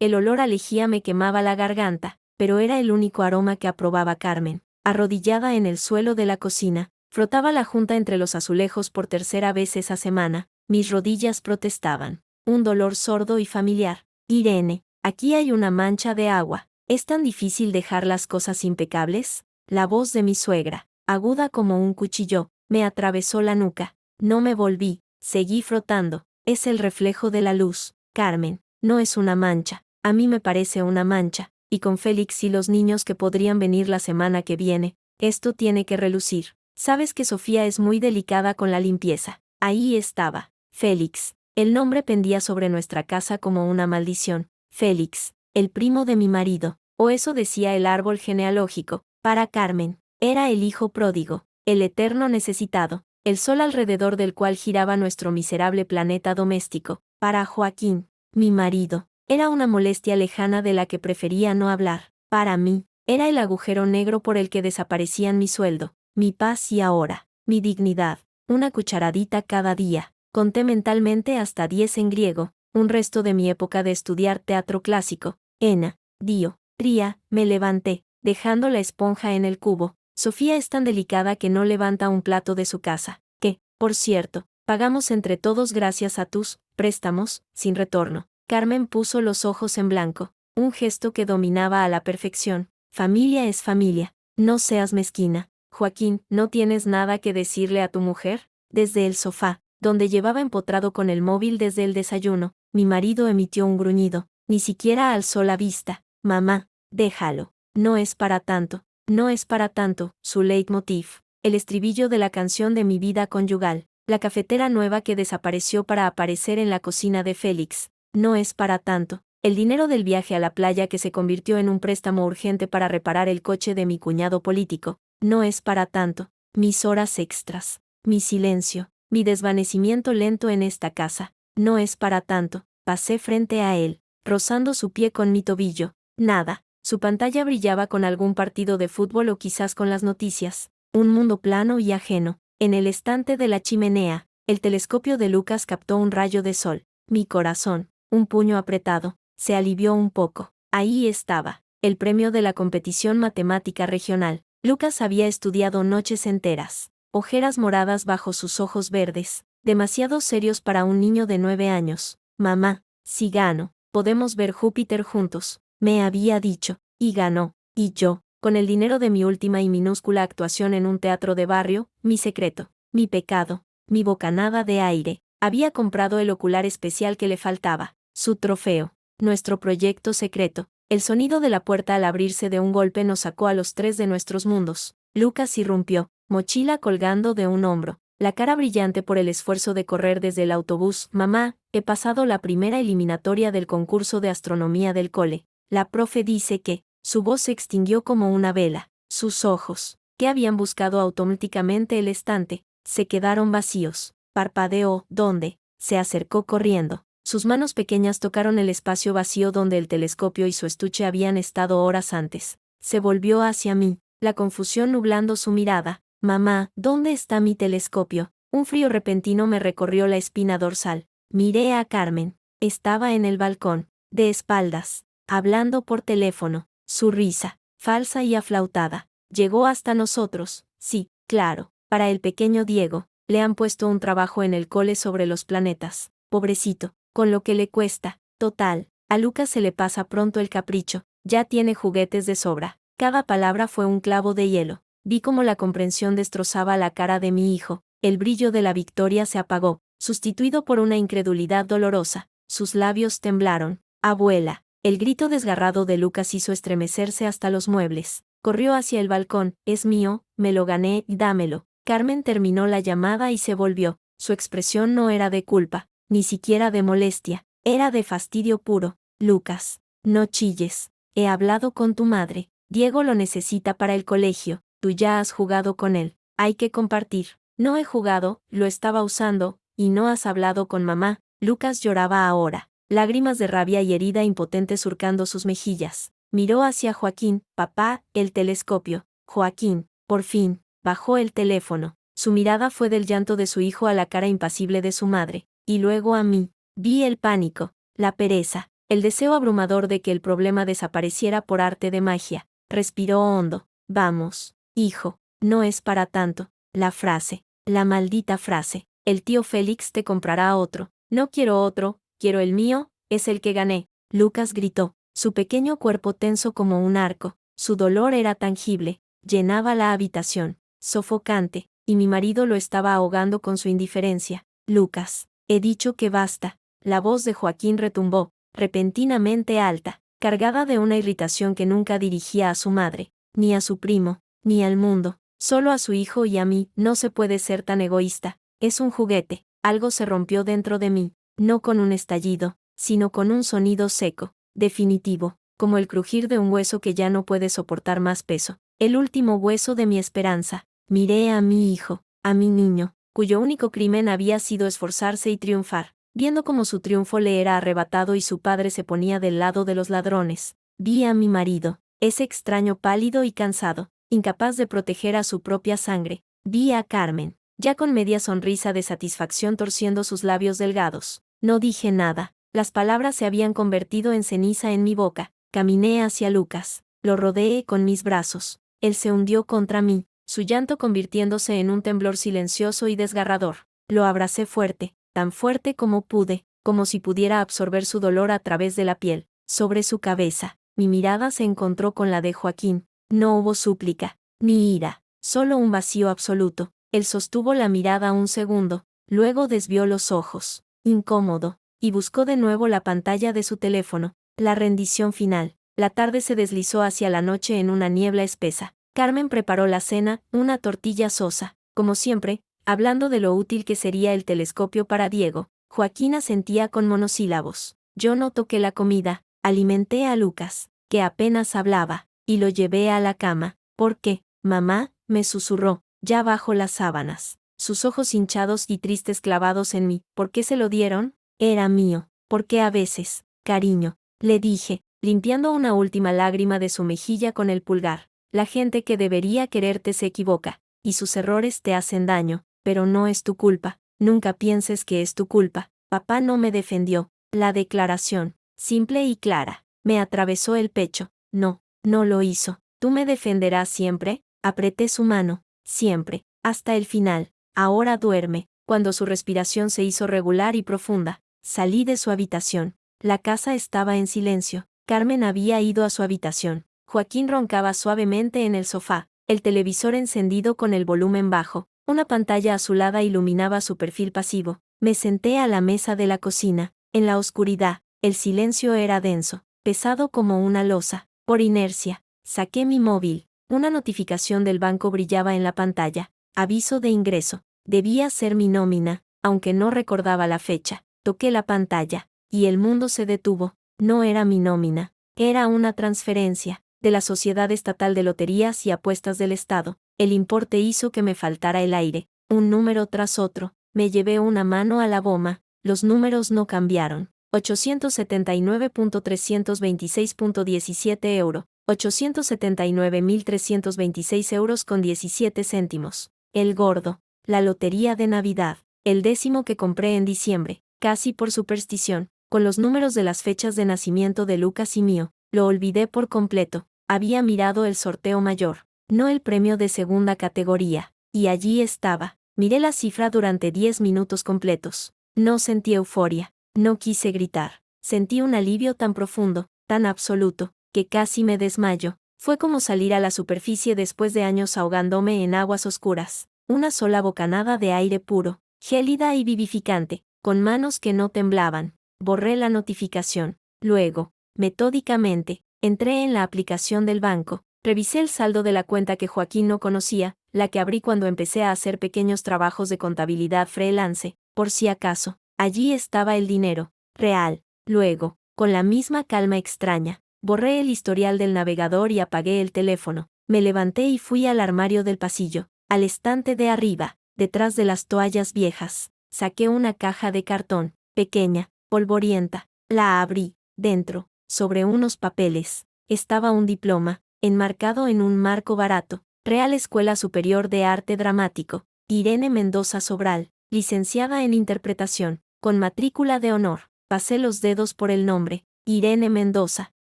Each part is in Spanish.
El olor a lejía me quemaba la garganta, pero era el único aroma que aprobaba Carmen. Arrodillada en el suelo de la cocina, frotaba la junta entre los azulejos por tercera vez esa semana. Mis rodillas protestaban. Un dolor sordo y familiar. Irene, aquí hay una mancha de agua. ¿Es tan difícil dejar las cosas impecables? La voz de mi suegra, aguda como un cuchillo, me atravesó la nuca. No me volví, seguí frotando. Es el reflejo de la luz, Carmen, no es una mancha. A mí me parece una mancha, y con Félix y los niños que podrían venir la semana que viene, esto tiene que relucir. Sabes que Sofía es muy delicada con la limpieza. Ahí estaba, Félix. El nombre pendía sobre nuestra casa como una maldición. Félix, el primo de mi marido, o eso decía el árbol genealógico. Para Carmen, era el hijo pródigo, el eterno necesitado, el sol alrededor del cual giraba nuestro miserable planeta doméstico. Para Joaquín, mi marido, era una molestia lejana de la que prefería no hablar. Para mí, era el agujero negro por el que desaparecían mi sueldo, mi paz y ahora, mi dignidad. Una cucharadita cada día. Conté mentalmente hasta 10 en griego, un resto de mi época de estudiar teatro clásico. Ena, Dio, Tría, me levanté, dejando la esponja en el cubo. Sofía es tan delicada que no levanta un plato de su casa, que, por cierto, pagamos entre todos gracias a tus préstamos, sin retorno. Carmen puso los ojos en blanco, un gesto que dominaba a la perfección. Familia es familia, no seas mezquina. Joaquín, ¿no tienes nada que decirle a tu mujer? Desde el sofá, donde llevaba empotrado con el móvil desde el desayuno, mi marido emitió un gruñido, ni siquiera alzó la vista. Mamá, déjalo, no es para tanto, no es para tanto, su leitmotiv, el estribillo de la canción de mi vida conyugal, la cafetera nueva que desapareció para aparecer en la cocina de Félix, no es para tanto, el dinero del viaje a la playa que se convirtió en un préstamo urgente para reparar el coche de mi cuñado político, no es para tanto, mis horas extras, mi silencio, mi desvanecimiento lento en esta casa, no es para tanto. Pasé frente a él, rozando su pie con mi tobillo. Nada, su pantalla brillaba con algún partido de fútbol o quizás con las noticias. Un mundo plano y ajeno. En el estante de la chimenea, el telescopio de Lucas captó un rayo de sol. Mi corazón, un puño apretado, se alivió un poco. Ahí estaba, el premio de la competición matemática regional. Lucas había estudiado noches enteras. Ojeras moradas bajo sus ojos verdes, demasiado serios para un niño de 9 años. Mamá, si gano, podemos ver Júpiter juntos, me había dicho, y ganó, y yo, con el dinero de mi última y minúscula actuación en un teatro de barrio, mi secreto, mi pecado, mi bocanada de aire, había comprado el ocular especial que le faltaba, su trofeo, nuestro proyecto secreto. El sonido de la puerta al abrirse de un golpe nos sacó a los tres de nuestros mundos. Lucas irrumpió, mochila colgando de un hombro, la cara brillante por el esfuerzo de correr desde el autobús. Mamá, he pasado la primera eliminatoria del concurso de astronomía del cole. La profe dice que, su voz se extinguió como una vela. Sus ojos, que habían buscado automáticamente el estante, se quedaron vacíos. Parpadeó. ¿Dónde? Se acercó corriendo. Sus manos pequeñas tocaron el espacio vacío donde el telescopio y su estuche habían estado horas antes. Se volvió hacia mí, la confusión nublando su mirada. Mamá, ¿dónde está mi telescopio? Un frío repentino me recorrió la espina dorsal. Miré a Carmen. Estaba en el balcón, de espaldas, hablando por teléfono. Su risa, falsa y aflautada, llegó hasta nosotros. Sí, claro, para el pequeño Diego, le han puesto un trabajo en el cole sobre los planetas. Pobrecito, con lo que le cuesta. Total, a Lucas se le pasa pronto el capricho, ya tiene juguetes de sobra. Cada palabra fue un clavo de hielo. Vi cómo la comprensión destrozaba la cara de mi hijo. El brillo de la victoria se apagó, sustituido por una incredulidad dolorosa. Sus labios temblaron. Abuela. El grito desgarrado de Lucas hizo estremecerse hasta los muebles. Corrió hacia el balcón. Es mío, me lo gané, dámelo. Carmen terminó la llamada y se volvió. Su expresión no era de culpa, ni siquiera de molestia, era de fastidio puro. Lucas, no chilles. He hablado con tu madre. Diego lo necesita para el colegio. Tú ya has jugado con él. Hay que compartir. No he jugado, lo estaba usando, y no has hablado con mamá. Lucas lloraba ahora, lágrimas de rabia y herida impotente surcando sus mejillas. Miró hacia Joaquín. Papá, el telescopio. Joaquín, por fin, bajó el teléfono. Su mirada fue del llanto de su hijo a la cara impasible de su madre, y luego a mí. Vi el pánico, la pereza, el deseo abrumador de que el problema desapareciera por arte de magia. Respiró hondo. Vamos, hijo, no es para tanto. La frase, la maldita frase. El tío Félix te comprará otro. No quiero otro, quiero el mío, es el que gané. Lucas gritó, su pequeño cuerpo tenso como un arco. Su dolor era tangible, llenaba la habitación, sofocante, y mi marido lo estaba ahogando con su indiferencia. Lucas, he dicho que basta. La voz de Joaquín retumbó, repentinamente alta, cargada de una irritación que nunca dirigía a su madre, ni a su primo, ni al mundo, solo a su hijo y a mí. No se puede ser tan egoísta, es un juguete. Algo se rompió dentro de mí, no con un estallido, sino con un sonido seco, definitivo, como el crujir de un hueso que ya no puede soportar más peso, el último hueso de mi esperanza. Miré a mi hijo, a mi niño, cuyo único crimen había sido esforzarse y triunfar, viendo cómo su triunfo le era arrebatado y su padre se ponía del lado de los ladrones. Vi a mi marido, ese extraño pálido y cansado, incapaz de proteger a su propia sangre. Vi a Carmen, ya con media sonrisa de satisfacción torciendo sus labios delgados. No dije nada, las palabras se habían convertido en ceniza en mi boca. Caminé hacia Lucas, lo rodeé con mis brazos. Él se hundió contra mí, su llanto convirtiéndose en un temblor silencioso y desgarrador. Lo abracé fuerte, tan fuerte como pude, como si pudiera absorber su dolor a través de la piel. Sobre su cabeza, mi mirada se encontró con la de Joaquín. No hubo súplica, ni ira, solo un vacío absoluto. Él sostuvo la mirada un segundo, luego desvió los ojos, incómodo, y buscó de nuevo la pantalla de su teléfono. La rendición final. La tarde se deslizó hacia la noche en una niebla espesa. Carmen preparó la cena, una tortilla sosa, como siempre, hablando de lo útil que sería el telescopio para Diego. Joaquín asentía con monosílabos. Yo no toqué la comida, alimenté a Lucas, que apenas hablaba, y lo llevé a la cama. ¿Por qué, mamá?, me susurró, ya bajo las sábanas. Sus ojos hinchados y tristes clavados en mí. ¿Por qué se lo dieron? Era mío. ¿Por qué a veces, cariño? Le dije, limpiando una última lágrima de su mejilla con el pulgar. La gente que debería quererte se equivoca, y sus errores te hacen daño, pero no es tu culpa. Nunca pienses que es tu culpa. Papá no me defendió. La declaración, simple y clara, me atravesó el pecho. No, no lo hizo. ¿Tú me defenderás siempre? Apreté su mano, siempre, hasta el final. Ahora duerme. Cuando su respiración se hizo regular y profunda, salí de su habitación. La casa estaba en silencio. Carmen había ido a su habitación. Joaquín roncaba suavemente en el sofá, el televisor encendido con el volumen bajo. Una pantalla azulada iluminaba su perfil pasivo. Me senté a la mesa de la cocina. En la oscuridad, el silencio era denso, pesado como una losa. Por inercia, saqué mi móvil. Una notificación del banco brillaba en la pantalla. Aviso de ingreso. Debía ser mi nómina, aunque no recordaba la fecha. Toqué la pantalla, y el mundo se detuvo. No era mi nómina, era una transferencia de la Sociedad Estatal de Loterías y Apuestas del Estado. El importe hizo que me faltara el aire. Un número tras otro. Me llevé una mano a la goma. Los números no cambiaron. 879.326.17 euro. 879.326 euros con 17 céntimos. El gordo. La lotería de Navidad. El 10º que compré en diciembre, casi por superstición, con los números de las fechas de nacimiento de Lucas y mío. Lo olvidé por completo. Había mirado el sorteo mayor, no el premio de segunda categoría, y allí estaba. Miré la cifra durante 10 minutos completos. No sentí euforia, no quise gritar. Sentí un alivio tan profundo, tan absoluto, que casi me desmayo. Fue como salir a la superficie después de años ahogándome en aguas oscuras. Una sola bocanada de aire puro, gélida y vivificante, con manos que no temblaban. Borré la notificación. Luego, metódicamente, entré en la aplicación del banco. Revisé el saldo de la cuenta que Joaquín no conocía, la que abrí cuando empecé a hacer pequeños trabajos de contabilidad freelance, por si acaso. Allí estaba el dinero, real. Luego, con la misma calma extraña, borré el historial del navegador y apagué el teléfono. Me levanté y fui al armario del pasillo, al estante de arriba, detrás de las toallas viejas. Saqué una caja de cartón, pequeña, polvorienta. La abrí. Dentro, sobre unos papeles, estaba un diploma, enmarcado en un marco barato. Real Escuela Superior de Arte Dramático. Irene Mendoza Sobral, licenciada en interpretación, con matrícula de honor. Pasé los dedos por el nombre, Irene Mendoza,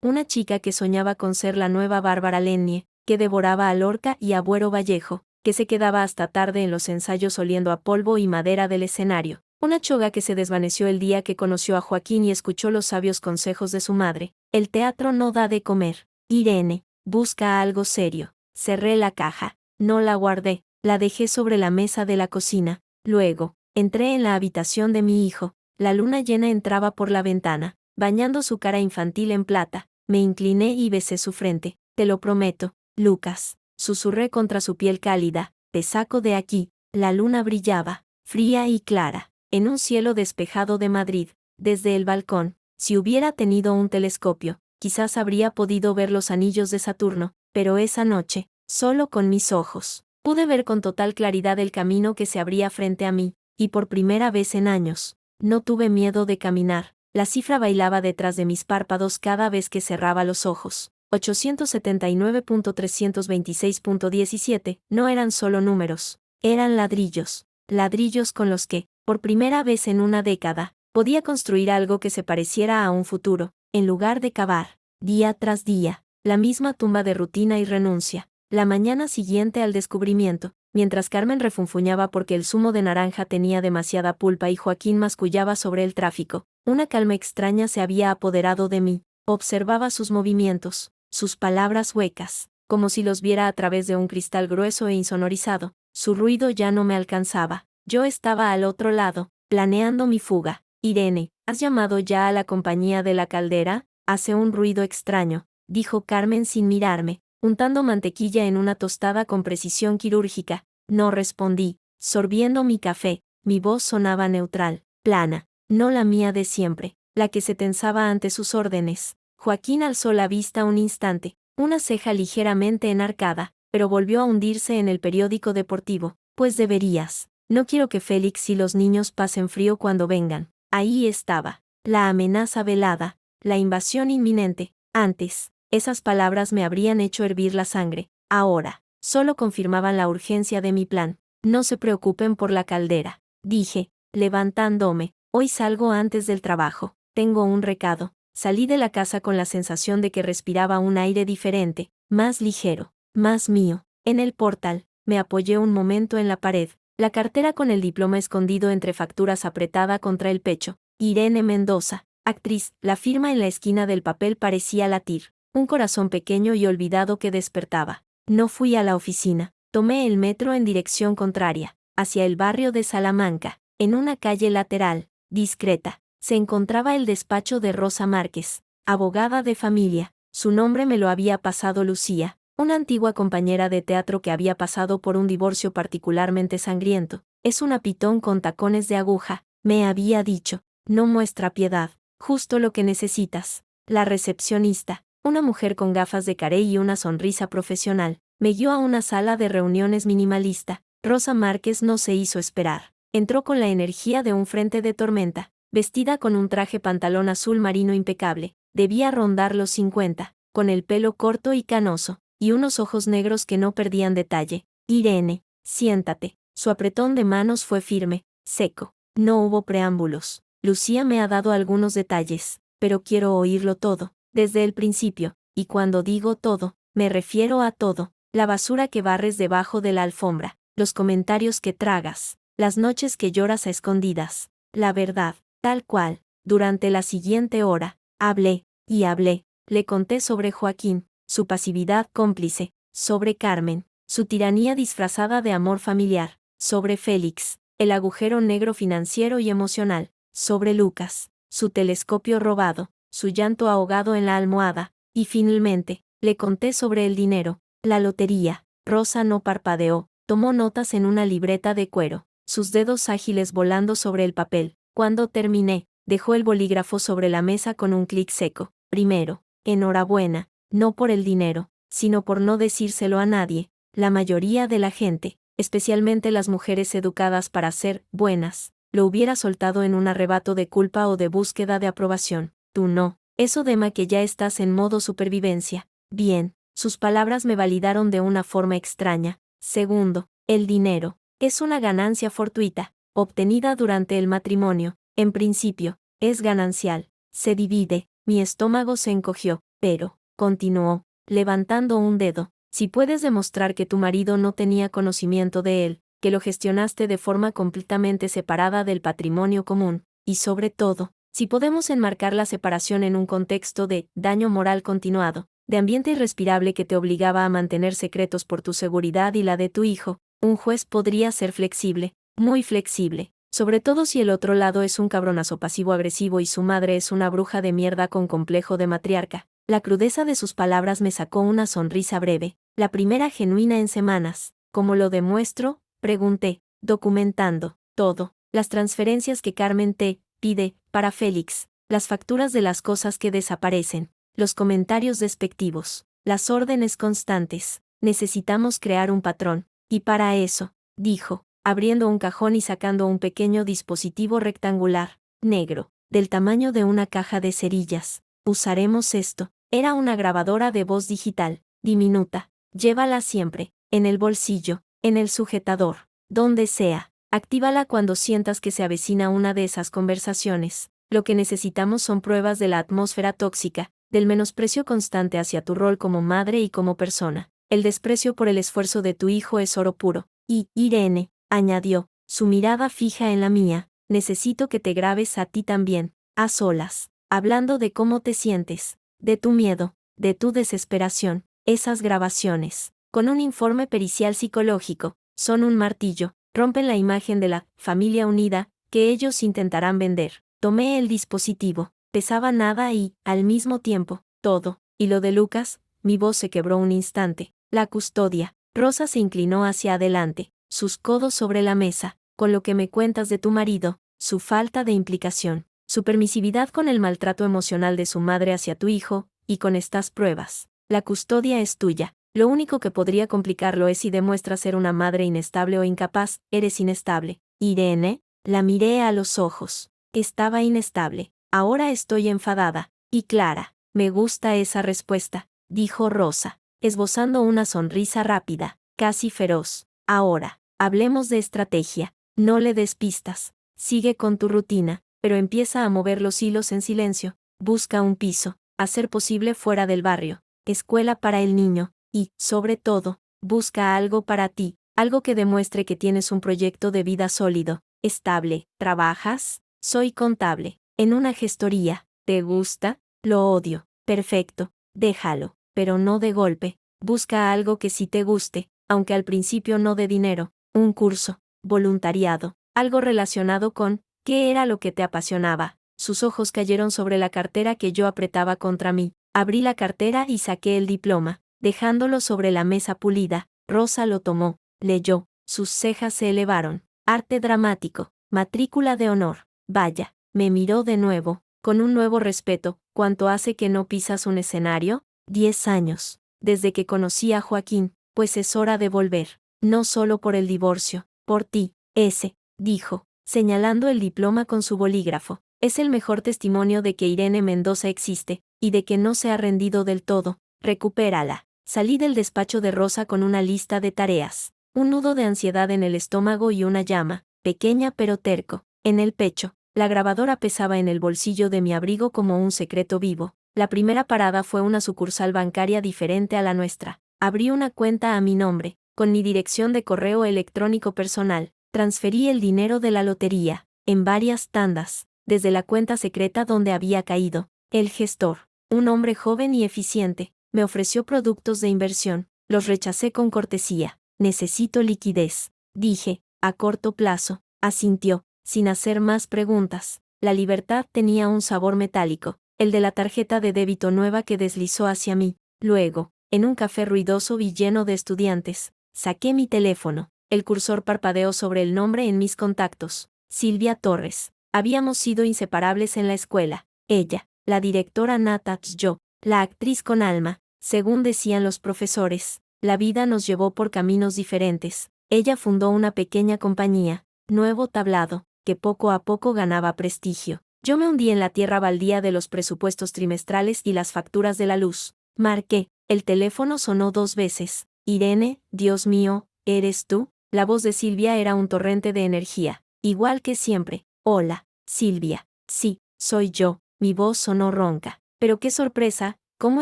una chica que soñaba con ser la nueva Bárbara Lennie, que devoraba a Lorca y a Buero Vallejo, que se quedaba hasta tarde en los ensayos oliendo a polvo y madera del escenario. Una choga que se desvaneció el día que conoció a Joaquín y escuchó los sabios consejos de su madre. El teatro no da de comer. Irene, busca algo serio. Cerré la caja. No la guardé. La dejé sobre la mesa de la cocina. Luego, entré en la habitación de mi hijo. La luna llena entraba por la ventana, bañando su cara infantil en plata. Me incliné y besé su frente. Te lo prometo, Lucas. Susurré contra su piel cálida. Te saco de aquí. La luna brillaba, fría y clara, en un cielo despejado de Madrid. Desde el balcón, si hubiera tenido un telescopio, quizás habría podido ver los anillos de Saturno, pero esa noche, solo con mis ojos, pude ver con total claridad el camino que se abría frente a mí, y por primera vez en años, no tuve miedo de caminar. La cifra bailaba detrás de mis párpados cada vez que cerraba los ojos. 879.326.17 no eran solo números, eran ladrillos. Ladrillos con los que, por primera vez en una década, podía construir algo que se pareciera a un futuro, en lugar de cavar, día tras día, la misma tumba de rutina y renuncia. La mañana siguiente al descubrimiento, mientras Carmen refunfuñaba porque el zumo de naranja tenía demasiada pulpa y Joaquín mascullaba sobre el tráfico, una calma extraña se había apoderado de mí. Observaba sus movimientos, sus palabras huecas, como si los viera a través de un cristal grueso e insonorizado. Su ruido ya no me alcanzaba. Yo estaba al otro lado, planeando mi fuga. Irene, ¿has llamado ya a la compañía de la caldera? Hace un ruido extraño, dijo Carmen sin mirarme, untando mantequilla en una tostada con precisión quirúrgica. No respondí, sorbiendo mi café. Mi voz sonaba neutral, plana, no la mía de siempre, la que se tensaba ante sus órdenes. Joaquín alzó la vista un instante, una ceja ligeramente enarcada, pero volvió a hundirse en el periódico deportivo. Pues deberías. No quiero que Félix y los niños pasen frío cuando vengan. Ahí estaba. La amenaza velada, la invasión inminente. Antes, esas palabras me habrían hecho hervir la sangre. Ahora, solo confirmaban la urgencia de mi plan. No se preocupen por la caldera, dije, levantándome. Hoy salgo antes del trabajo. Tengo un recado. Salí de la casa con la sensación de que respiraba un aire diferente, más ligero, más mío. En el portal, me apoyé un momento en la pared, la cartera con el diploma escondido entre facturas apretada contra el pecho. Irene Mendoza, actriz. La firma en la esquina del papel parecía latir, un corazón pequeño y olvidado que despertaba. No fui a la oficina, tomé el metro en dirección contraria, hacia el barrio de Salamanca. En una calle lateral, discreta, se encontraba el despacho de Rosa Márquez, abogada de familia. Su nombre me lo había pasado Lucía, una antigua compañera de teatro que había pasado por un divorcio particularmente sangriento. Es una pitón con tacones de aguja, me había dicho. No muestra piedad, justo lo que necesitas. La recepcionista, una mujer con gafas de caré y una sonrisa profesional, me guió a una sala de reuniones minimalista. Rosa Márquez no se hizo esperar. Entró con la energía de un frente de tormenta, vestida con un traje pantalón azul marino impecable, debía rondar los 50, con el pelo corto y canoso, y unos ojos negros que no perdían detalle. Irene, siéntate. Su apretón de manos fue firme, seco. No hubo preámbulos. Lucía me ha dado algunos detalles, pero quiero oírlo todo, desde el principio, y cuando digo todo, me refiero a todo. La basura que barres debajo de la alfombra, los comentarios que tragas, las noches que lloras a escondidas, la verdad, tal cual. Durante la siguiente hora, hablé, y hablé, le conté sobre Joaquín, su pasividad cómplice, sobre Carmen, su tiranía disfrazada de amor familiar, sobre Félix, el agujero negro financiero y emocional, sobre Lucas, su telescopio robado, su llanto ahogado en la almohada, y finalmente, le conté sobre el dinero, la lotería. Rosa no parpadeó, tomó notas en una libreta de cuero, sus dedos ágiles volando sobre el papel. Cuando terminé, dejó el bolígrafo sobre la mesa con un clic seco. Primero, enhorabuena, no por el dinero, sino por no decírselo a nadie. La mayoría de la gente, especialmente las mujeres educadas para ser buenas, lo hubiera soltado en un arrebato de culpa o de búsqueda de aprobación. Tú no. Eso dema que ya estás en modo supervivencia. Bien, sus palabras me validaron de una forma extraña. Segundo, el dinero es una ganancia fortuita, obtenida durante el matrimonio. En principio, es ganancial. Se divide, Mi estómago se encogió, pero, continuó, levantando un dedo, si puedes demostrar que tu marido no tenía conocimiento de él, que lo gestionaste de forma completamente separada del patrimonio común, y sobre todo, si podemos enmarcar la separación en un contexto de daño moral continuado, de ambiente irrespirable que te obligaba a mantener secretos por tu seguridad y la de tu hijo, un juez podría ser flexible, muy flexible, sobre todo si el otro lado es un cabronazo pasivo-agresivo y su madre es una bruja de mierda con complejo de matriarca. La crudeza de sus palabras me sacó una sonrisa breve, la primera genuina en semanas. ¿Cómo lo demuestro?, pregunté, documentando todo, las transferencias que Carmen te pide para Félix, las facturas de las cosas que desaparecen, los comentarios despectivos, las órdenes constantes. Necesitamos crear un patrón, y para eso, dijo, abriendo un cajón y sacando un pequeño dispositivo rectangular, negro, del tamaño de una caja de cerillas. Usaremos esto. Era una grabadora de voz digital, diminuta. Llévala siempre, en el bolsillo, en el sujetador, donde sea. Actívala cuando sientas que se avecina una de esas conversaciones. Lo que necesitamos son pruebas de la atmósfera tóxica, del menosprecio constante hacia tu rol como madre y como persona. El desprecio por el esfuerzo de tu hijo es oro puro. Y, Irene, añadió, su mirada fija en la mía, necesito que te grabes a ti también, a solas, hablando de cómo te sientes, de tu miedo, de tu desesperación. Esas grabaciones, con un informe pericial psicológico, son un martillo, rompen la imagen de la familia unida que ellos intentarán vender. Tomé el dispositivo, pesaba nada y, al mismo tiempo, todo. Y lo de Lucas, mi voz se quebró un instante. La custodia. Rosa se inclinó hacia adelante, sus codos sobre la mesa. Con lo que me cuentas de tu marido, su falta de implicación, su permisividad con el maltrato emocional de su madre hacia tu hijo, y con estas pruebas, la custodia es tuya. Lo único que podría complicarlo es si demuestras ser una madre inestable o incapaz. Eres inestable. Irene, la miré a los ojos. Estaba inestable. Ahora estoy enfadada. Y clara. Me gusta esa respuesta, dijo Rosa, esbozando una sonrisa rápida, casi feroz. Ahora, hablemos de estrategia. No le des pistas. Sigue con tu rutina, pero empieza a mover los hilos en silencio. Busca un piso, a ser posible fuera del barrio, escuela para el niño, y, sobre todo, busca algo para ti, algo que demuestre que tienes un proyecto de vida sólido, estable. ¿Trabajas? Soy contable, en una gestoría. ¿Te gusta? Lo odio. Perfecto, déjalo, pero no de golpe. Busca algo que sí te guste, aunque al principio no dé dinero, un curso, voluntariado, algo relacionado con, ¿qué era lo que te apasionaba? Sus ojos cayeron sobre la cartera que yo apretaba contra mí. Abrí la cartera y saqué el diploma, dejándolo sobre la mesa pulida. Rosa lo tomó, leyó, sus cejas se elevaron. Arte dramático, matrícula de honor. Vaya, me miró de nuevo, con un nuevo respeto. ¿Cuánto hace que no pisas un escenario? 10 años, desde que conocí a Joaquín, pues es hora de volver. No solo por el divorcio, por ti. Ese, dijo, señalando el diploma con su bolígrafo, es el mejor testimonio de que Irene Mendoza existe, y de que no se ha rendido del todo. Recupérala. Salí del despacho de Rosa con una lista de tareas, un nudo de ansiedad en el estómago y una llama, pequeña pero terco, en el pecho. La grabadora pesaba en el bolsillo de mi abrigo como un secreto vivo. La primera parada fue una sucursal bancaria diferente a la nuestra. Abrí una cuenta a mi nombre, con mi dirección de correo electrónico personal. Transferí el dinero de la lotería, en varias tandas, desde la cuenta secreta donde había caído. El gestor, un hombre joven y eficiente, me ofreció productos de inversión. Los rechacé con cortesía. Necesito liquidez, dije, a corto plazo. Asintió, sin hacer más preguntas. La libertad tenía un sabor metálico, el de la tarjeta de débito nueva que deslizó hacia mí. Luego, en un café ruidoso y lleno de estudiantes, saqué mi teléfono. El cursor parpadeó sobre el nombre en mis contactos. Silvia Torres. Habíamos sido inseparables en la escuela. Ella, la directora Natats, yo, la actriz con alma, según decían los profesores. La vida nos llevó por caminos diferentes. Ella fundó una pequeña compañía, Nuevo Tablado, que poco a poco ganaba prestigio. Yo me hundí en la tierra baldía de los presupuestos trimestrales y las facturas de la luz. Marqué. El teléfono sonó 2 veces. Irene, Dios mío, ¿eres tú? La voz de Silvia era un torrente de energía, igual que siempre. Hola, Silvia. Sí, soy yo. Mi voz sonó ronca. Pero qué sorpresa, ¿cómo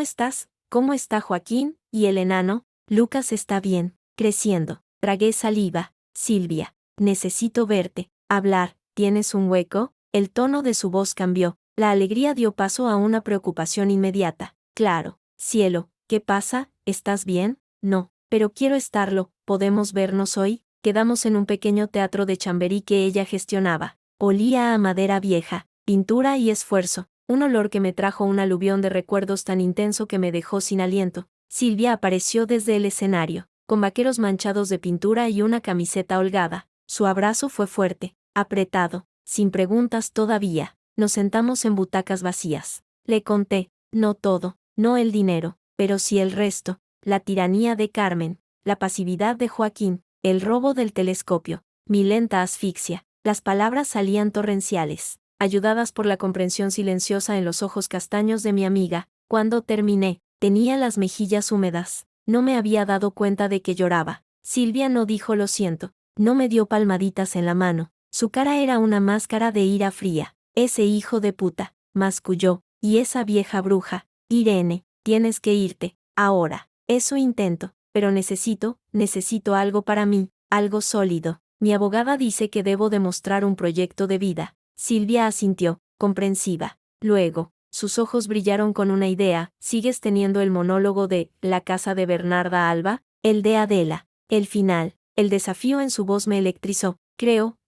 estás? ¿Cómo está Joaquín? ¿Y el enano? Lucas está bien, creciendo. Tragué saliva. Silvia, necesito verte. Hablar, ¿tienes un hueco? El tono de su voz cambió. La alegría dio paso a una preocupación inmediata. Claro, cielo, ¿qué pasa? ¿Estás bien? No, pero quiero estarlo. ¿Podemos vernos hoy? Quedamos en un pequeño teatro de Chamberí que ella gestionaba. Olía a madera vieja, pintura y esfuerzo, un olor que me trajo un aluvión de recuerdos tan intenso que me dejó sin aliento. Silvia apareció desde el escenario, con vaqueros manchados de pintura y una camiseta holgada. Su abrazo fue fuerte, apretado, sin preguntas todavía. Nos sentamos en butacas vacías. Le conté, no todo, no el dinero, pero sí el resto, la tiranía de Carmen, la pasividad de Joaquín, el robo del telescopio, mi lenta asfixia. Las palabras salían torrenciales, ayudadas por la comprensión silenciosa en los ojos castaños de mi amiga. Cuando terminé, tenía las mejillas húmedas. No me había dado cuenta de que lloraba. Silvia no dijo lo siento, no me dio palmaditas en la mano. Su cara era una máscara de ira fría. Ese hijo de puta, masculló, y esa vieja bruja. Irene, tienes que irte, ahora. Eso intento, pero necesito algo para mí, algo sólido. Mi abogada dice que debo demostrar un proyecto de vida. Silvia asintió, comprensiva. Luego, sus ojos brillaron con una idea. ¿Sigues teniendo el monólogo de La casa de Bernarda Alba? El de Adela. El final. El desafío en su voz me electrizó. Creo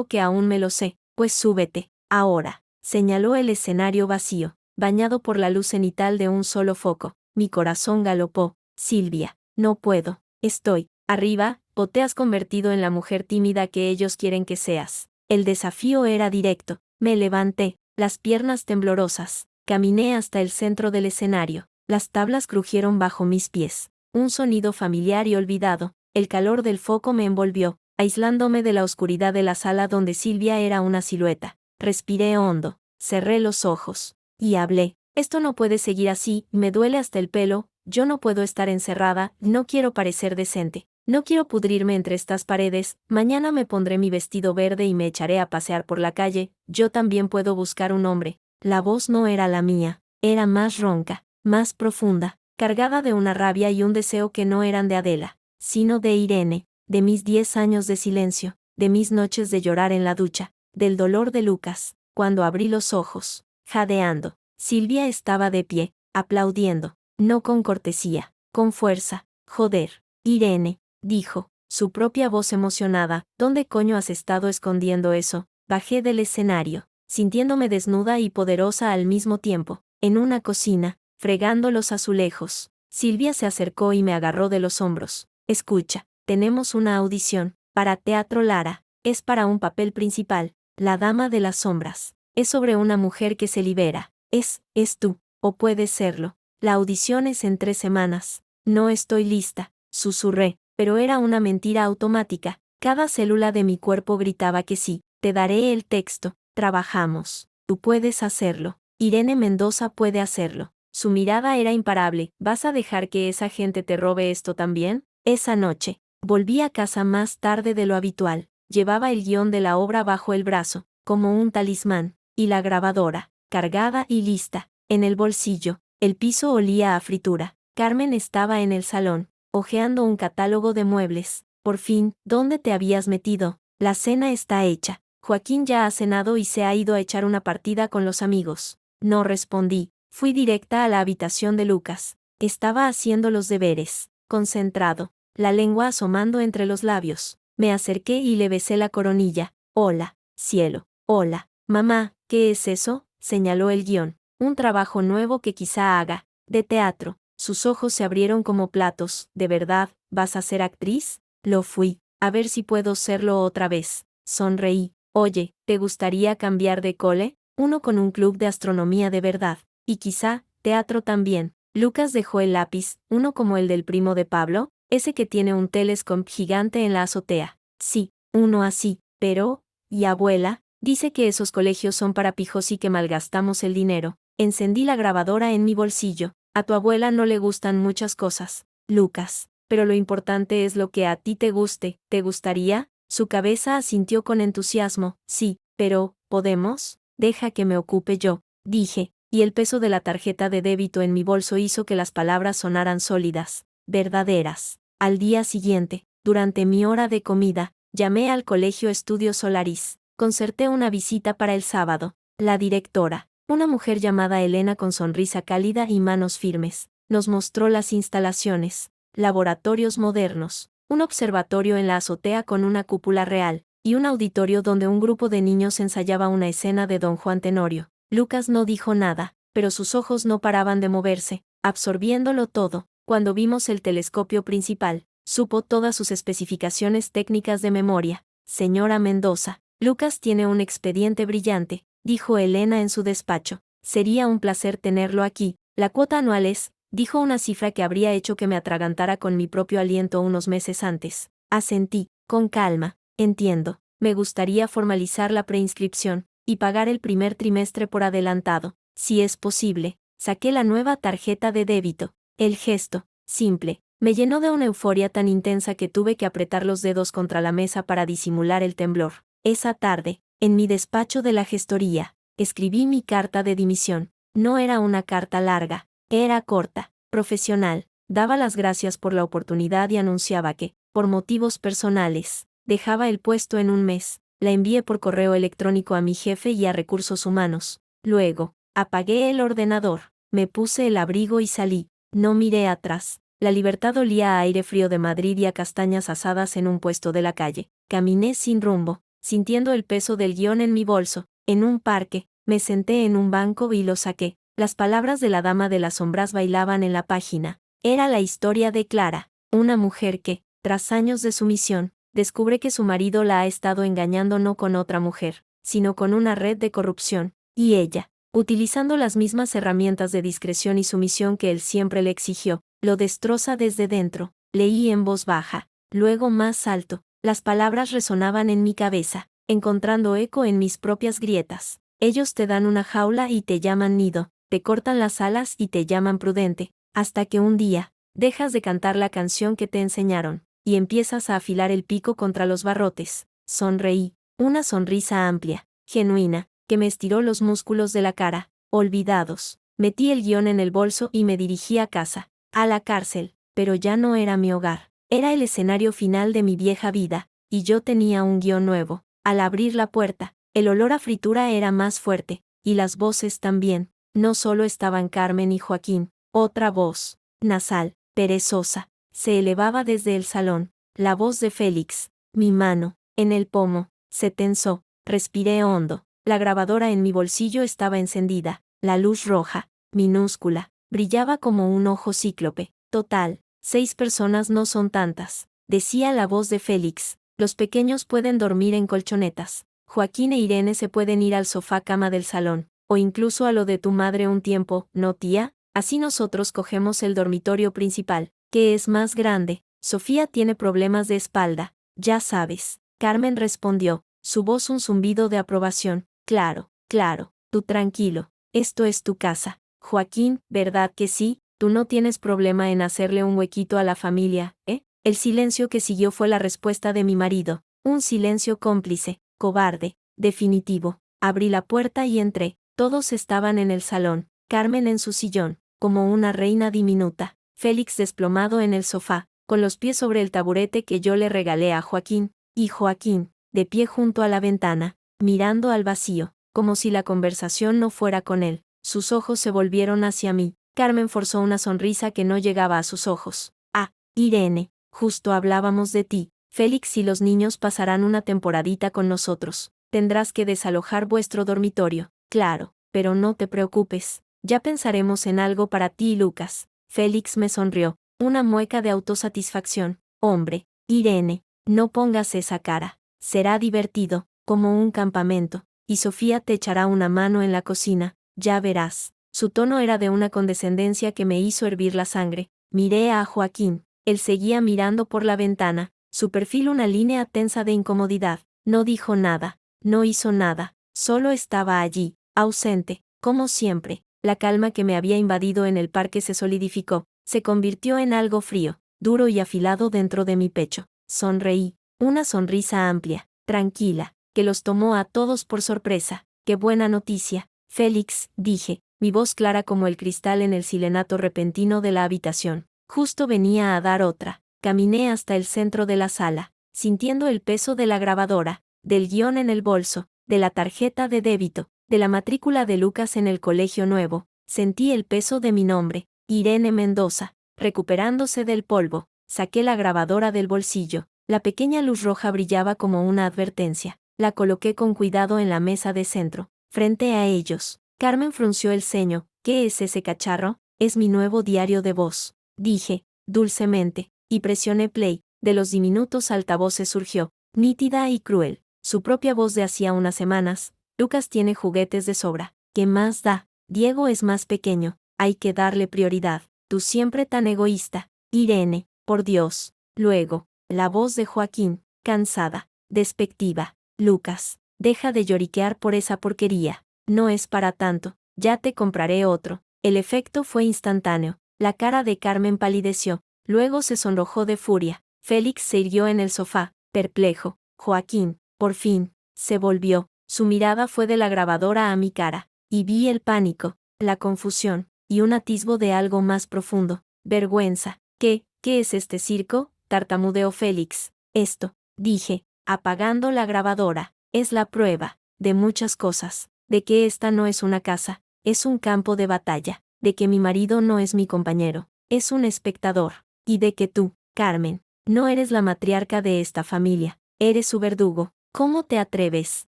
que aún me lo sé. Pues súbete. Ahora. Señaló el escenario vacío, bañado por la luz cenital de un solo foco. Mi corazón galopó. Silvia, no puedo. Estoy arriba, o te has convertido en la mujer tímida que ellos quieren que seas. El desafío era directo. Me levanté, las piernas temblorosas. Caminé hasta el centro del escenario. Las tablas crujieron bajo mis pies. Un sonido familiar y olvidado. El calor del foco me envolvió, aislándome de la oscuridad de la sala donde Silvia era una silueta. Respiré hondo, cerré los ojos. Y hablé. Esto no puede seguir así, me duele hasta el pelo, yo no puedo estar encerrada, no quiero parecer decente. No quiero pudrirme entre estas paredes, mañana me pondré mi vestido verde y me echaré a pasear por la calle, yo también puedo buscar un hombre. La voz no era la mía, era más ronca, más profunda, cargada de una rabia y un deseo que no eran de Adela, sino de Irene, de mis 10 años de silencio, de mis noches de llorar en la ducha, del dolor de Lucas. Cuando abrí los ojos, jadeando, Silvia estaba de pie, aplaudiendo, no con cortesía, con fuerza. Joder, Irene, dijo, su propia voz emocionada, ¿dónde coño has estado escondiendo eso? Bajé del escenario, sintiéndome desnuda y poderosa al mismo tiempo, en una cocina, fregando los azulejos. Silvia se acercó y me agarró de los hombros. Escucha, tenemos una audición, para Teatro Lara, es para un papel principal, la dama de las sombras. Es sobre una mujer que se libera. Es tú, o puedes serlo. La audición es en 3 semanas. No estoy lista, susurré. Pero era una mentira automática. Cada célula de mi cuerpo gritaba que sí. Te daré el texto. Trabajamos. Tú puedes hacerlo. Irene Mendoza puede hacerlo. Su mirada era imparable. ¿Vas a dejar que esa gente te robe esto también? Esa noche, volví a casa más tarde de lo habitual. Llevaba el guión de la obra bajo el brazo, como un talismán, y la grabadora, cargada y lista, en el bolsillo. El piso olía a fritura. Carmen estaba en el salón, hojeando un catálogo de muebles. Por fin, ¿dónde te habías metido? La cena está hecha. Joaquín ya ha cenado y se ha ido a echar una partida con los amigos. No respondí. Fui directa a la habitación de Lucas. Estaba haciendo los deberes, concentrado, la lengua asomando entre los labios. Me acerqué y le besé la coronilla. Hola, cielo. Hola, mamá, ¿qué es eso? Señaló el guión. Un trabajo nuevo que quizá haga, de teatro. Sus ojos se abrieron como platos. ¿De verdad, vas a ser actriz? Lo fui. A ver si puedo serlo otra vez. Sonreí. Oye, ¿te gustaría cambiar de cole? Uno con un club de astronomía de verdad. Y quizá, teatro también. Lucas dejó el lápiz, uno como el del primo de Pablo, ese que tiene un telescopio gigante en la azotea. Sí, uno así. Pero, ¿y abuela? Dice que esos colegios son para pijos y que malgastamos el dinero. Encendí la grabadora en mi bolsillo. A tu abuela no le gustan muchas cosas, Lucas, pero lo importante es lo que a ti te guste. ¿Te gustaría? Su cabeza asintió con entusiasmo. Sí, pero, ¿podemos? Deja que me ocupe yo, dije, y el peso de la tarjeta de débito en mi bolso hizo que las palabras sonaran sólidas, verdaderas. Al día siguiente, durante mi hora de comida, llamé al Colegio Estudios Solaris. Concerté una visita para el sábado. La directora, una mujer llamada Elena con sonrisa cálida y manos firmes, nos mostró las instalaciones, laboratorios modernos, un observatorio en la azotea con una cúpula real, y un auditorio donde un grupo de niños ensayaba una escena de Don Juan Tenorio. Lucas no dijo nada, pero sus ojos no paraban de moverse, absorbiéndolo todo. Cuando vimos el telescopio principal, supo todas sus especificaciones técnicas de memoria. Señora Mendoza, Lucas tiene un expediente brillante, dijo Elena en su despacho. Sería un placer tenerlo aquí. La cuota anual es, dijo una cifra que habría hecho que me atragantara con mi propio aliento unos meses antes. Asentí, con calma. Entiendo. Me gustaría formalizar la preinscripción y pagar el primer trimestre por adelantado, si es posible. Saqué la nueva tarjeta de débito. El gesto, simple, me llenó de una euforia tan intensa que tuve que apretar los dedos contra la mesa para disimular el temblor. Esa tarde, en mi despacho de la gestoría, escribí mi carta de dimisión. No era una carta larga, era corta, profesional. Daba las gracias por la oportunidad y anunciaba que, por motivos personales, dejaba el puesto en un mes. La envié por correo electrónico a mi jefe y a Recursos Humanos. Luego, apagué el ordenador, me puse el abrigo y salí. No miré atrás. La libertad olía a aire frío de Madrid y a castañas asadas en un puesto de la calle. Caminé sin rumbo, sintiendo el peso del guión en mi bolso. En un parque, me senté en un banco y lo saqué. Las palabras de la dama de las sombras bailaban en la página. Era la historia de Clara, una mujer que, tras años de sumisión, descubre que su marido la ha estado engañando no con otra mujer, sino con una red de corrupción, y ella, utilizando las mismas herramientas de discreción y sumisión que él siempre le exigió, lo destroza desde dentro. Leí en voz baja, luego más alto. Las palabras resonaban en mi cabeza, encontrando eco en mis propias grietas. Ellos te dan una jaula y te llaman nido, te cortan las alas y te llaman prudente, hasta que un día, dejas de cantar la canción que te enseñaron, y empiezas a afilar el pico contra los barrotes. Sonreí, una sonrisa amplia, genuina, que me estiró los músculos de la cara. Olvidados. Metí el guión en el bolso y me dirigí a casa, a la cárcel, pero ya no era mi hogar. Era el escenario final de mi vieja vida, y yo tenía un guión nuevo. Al abrir la puerta, el olor a fritura era más fuerte, y las voces también. No solo estaban Carmen y Joaquín, otra voz, nasal, perezosa, se elevaba desde el salón. La voz de Félix. Mi mano, en el pomo, se tensó. Respiré hondo. La grabadora en mi bolsillo estaba encendida. La luz roja, minúscula, brillaba como un ojo cíclope. Total, 6 personas no son tantas, decía la voz de Félix. Los pequeños pueden dormir en colchonetas. Joaquín e Irene se pueden ir al sofá cama del salón, o incluso a lo de tu madre un tiempo, ¿no, tía? Así nosotros cogemos el dormitorio principal, que es más grande. Sofía tiene problemas de espalda, ya sabes. Carmen respondió, su voz un zumbido de aprobación. Claro, claro, tú tranquilo, esto es tu casa. Joaquín, ¿verdad que sí? Tú no tienes problema en hacerle un huequito a la familia, ¿eh? El silencio que siguió fue la respuesta de mi marido, un silencio cómplice, cobarde, definitivo. Abrí la puerta y entré. Todos estaban en el salón, Carmen en su sillón, como una reina diminuta, Félix desplomado en el sofá, con los pies sobre el taburete que yo le regalé a Joaquín, y Joaquín, de pie junto a la ventana, mirando al vacío, como si la conversación no fuera con él. Sus ojos se volvieron hacia mí. Carmen forzó una sonrisa que no llegaba a sus ojos. Ah, Irene, justo hablábamos de ti. Félix y los niños pasarán una temporadita con nosotros. Tendrás que desalojar vuestro dormitorio. Claro, pero no te preocupes. Ya pensaremos en algo para ti y Lucas. Félix me sonrió, una mueca de autosatisfacción. Hombre, Irene, no pongas esa cara. Será divertido, como un campamento, y Sofía te echará una mano en la cocina, ya verás. Su tono era de una condescendencia que me hizo hervir la sangre. Miré a Joaquín. Él seguía mirando por la ventana, su perfil una línea tensa de incomodidad. No dijo nada, no hizo nada, solo estaba allí, ausente, como siempre. La calma que me había invadido en el parque se solidificó, se convirtió en algo frío, duro y afilado dentro de mi pecho. Sonreí, una sonrisa amplia, tranquila, que los tomó a todos por sorpresa. ¡Qué buena noticia! Félix, dije, mi voz clara como el cristal en el silenato repentino de la habitación. Justo venía a dar otra. Caminé hasta el centro de la sala, sintiendo el peso de la grabadora, del guión en el bolso, de la tarjeta de débito, de la matrícula de Lucas en el colegio nuevo. Sentí el peso de mi nombre, Irene Mendoza, recuperándose del polvo. Saqué la grabadora del bolsillo. La pequeña luz roja brillaba como una advertencia. La coloqué con cuidado en la mesa de centro, frente a ellos. Carmen frunció el ceño. ¿Qué es ese cacharro? Es mi nuevo diario de voz, dije, dulcemente, y presioné play. De los diminutos altavoces surgió, nítida y cruel, su propia voz de hacía unas semanas. Lucas tiene juguetes de sobra. ¿Qué más da? Diego es más pequeño, hay que darle prioridad. Tú siempre tan egoísta. Irene, por Dios. Luego, la voz de Joaquín, cansada, despectiva. Lucas, deja de lloriquear por esa porquería. No es para tanto, ya te compraré otro. El efecto fue instantáneo. La cara de Carmen palideció, luego se sonrojó de furia. Félix se irguió en el sofá, perplejo. Joaquín, por fin, se volvió. Su mirada fue de la grabadora a mi cara, y vi el pánico, la confusión, y un atisbo de algo más profundo. Vergüenza. ¿Qué es este circo? Tartamudeó Félix. Esto, dije, apagando la grabadora, es la prueba, de muchas cosas, de que esta no es una casa, es un campo de batalla, de que mi marido no es mi compañero, es un espectador, y de que tú, Carmen, no eres la matriarca de esta familia, eres su verdugo. ¿Cómo te atreves?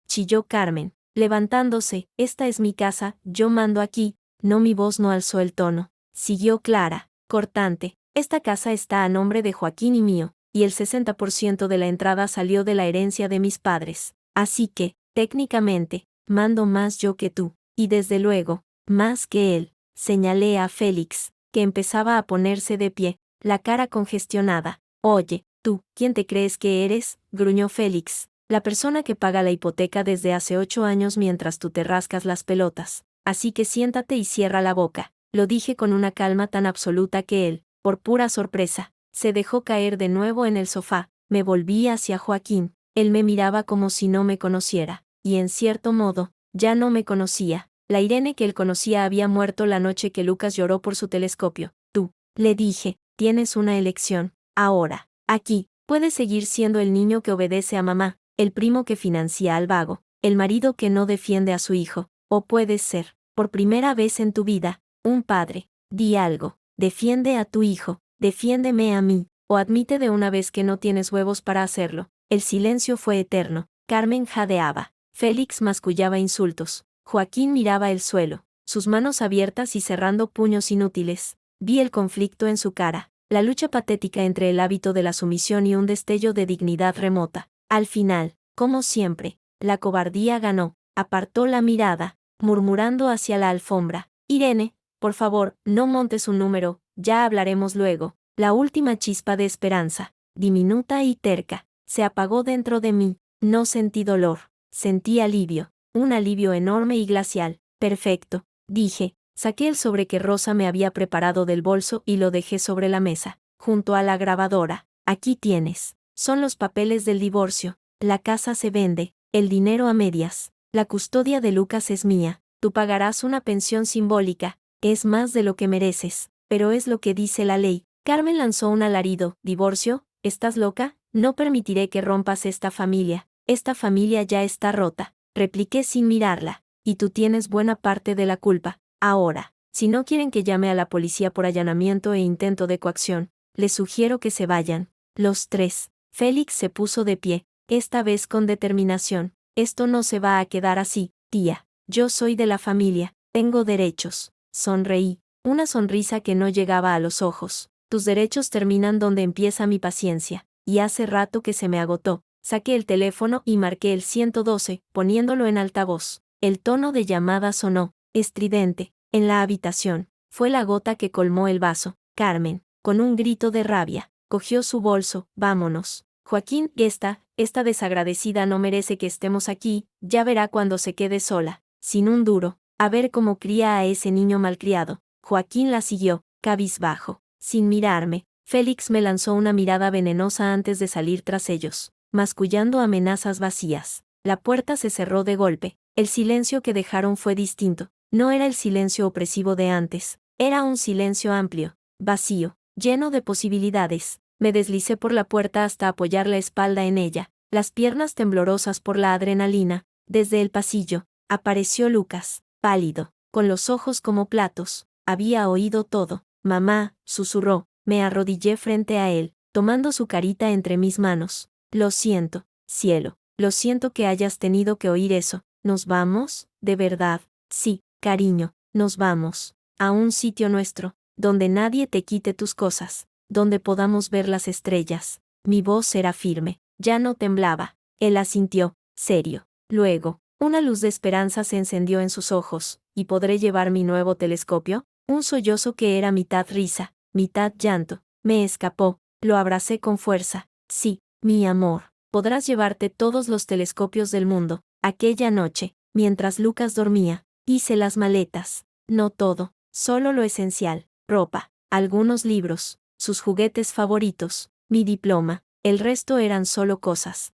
Chilló Carmen, levantándose. Esta es mi casa, yo mando aquí. No, mi voz no alzó el tono. Siguió clara, cortante. Esta casa está a nombre de Joaquín y mío, y el 60% de la entrada salió de la herencia de mis padres. Así que, técnicamente, mando más yo que tú, y desde luego, más que él. Señalé a Félix, que empezaba a ponerse de pie, la cara congestionada. Oye, tú, ¿quién te crees que eres? Gruñó Félix. La persona que paga la hipoteca desde hace 8 años mientras tú te rascas las pelotas. Así que siéntate y cierra la boca. Lo dije con una calma tan absoluta que él, por pura sorpresa, se dejó caer de nuevo en el sofá. Me volví hacia Joaquín. Él me miraba como si no me conociera, y en cierto modo, ya no me conocía. La Irene que él conocía había muerto la noche que Lucas lloró por su telescopio. Tú, le dije, tienes una elección. Ahora, aquí, puedes seguir siendo el niño que obedece a mamá, el primo que financia al vago, el marido que no defiende a su hijo, o puedes ser, por primera vez en tu vida, un padre. Di algo, defiende a tu hijo, defiéndeme a mí, o admite de una vez que no tienes huevos para hacerlo. El silencio fue eterno. Carmen jadeaba. Félix mascullaba insultos. Joaquín miraba el suelo, sus manos abiertas y cerrando puños inútiles. Vi el conflicto en su cara, la lucha patética entre el hábito de la sumisión y un destello de dignidad remota. Al final, como siempre, la cobardía ganó. Apartó la mirada, murmurando hacia la alfombra. Irene, por favor, no montes un número, ya hablaremos luego. La última chispa de esperanza, diminuta y terca, se apagó dentro de mí. No sentí dolor, sentí alivio, un alivio enorme y glacial. Perfecto, dije, saqué el sobre que Rosa me había preparado del bolso y lo dejé sobre la mesa, junto a la grabadora. Aquí tienes. Son los papeles del divorcio. La casa se vende, el dinero a medias. La custodia de Lucas es mía. Tú pagarás una pensión simbólica. Es más de lo que mereces, pero es lo que dice la ley. Carmen lanzó un alarido. ¿Divorcio? ¿Estás loca? No permitiré que rompas esta familia. Esta familia ya está rota, repliqué sin mirarla. Y tú tienes buena parte de la culpa. Ahora, si no quieren que llame a la policía por allanamiento e intento de coacción, les sugiero que se vayan. Los tres. Félix se puso de pie, esta vez con determinación. Esto no se va a quedar así, tía. Yo soy de la familia, tengo derechos. Sonreí, una sonrisa que no llegaba a los ojos. Tus derechos terminan donde empieza mi paciencia, y hace rato que se me agotó. Saqué el teléfono y marqué el 112, poniéndolo en altavoz. El tono de llamada sonó, estridente, en la habitación. Fue la gota que colmó el vaso. Carmen, con un grito de rabia, cogió su bolso. Vámonos. Joaquín, esta desagradecida no merece que estemos aquí, ya verá cuando se quede sola, sin un duro, a ver cómo cría a ese niño malcriado. Joaquín la siguió, cabizbajo, sin mirarme. Félix me lanzó una mirada venenosa antes de salir tras ellos, mascullando amenazas vacías. La puerta se cerró de golpe. El silencio que dejaron fue distinto. No era el silencio opresivo de antes, era un silencio amplio, vacío, lleno de posibilidades. Me deslicé por la puerta hasta apoyar la espalda en ella, las piernas temblorosas por la adrenalina. Desde el pasillo, apareció Lucas, pálido, con los ojos como platos. Había oído todo. Mamá, susurró. Me arrodillé frente a él, tomando su carita entre mis manos. Lo siento, cielo, lo siento que hayas tenido que oír eso. ¿Nos vamos? ¿De verdad? Sí, cariño, nos vamos. A un sitio nuestro, donde nadie te quite tus cosas, donde podamos ver las estrellas. Mi voz era firme, ya no temblaba. Él asintió, serio. Luego, una luz de esperanza se encendió en sus ojos. ¿Y podré llevar mi nuevo telescopio? Un sollozo que era mitad risa, mitad llanto, me escapó. Lo abracé con fuerza. Sí, mi amor, podrás llevarte todos los telescopios del mundo. Aquella noche, mientras Lucas dormía, hice las maletas. No todo, solo lo esencial: ropa, algunos libros, sus juguetes favoritos, mi diploma. El resto eran solo cosas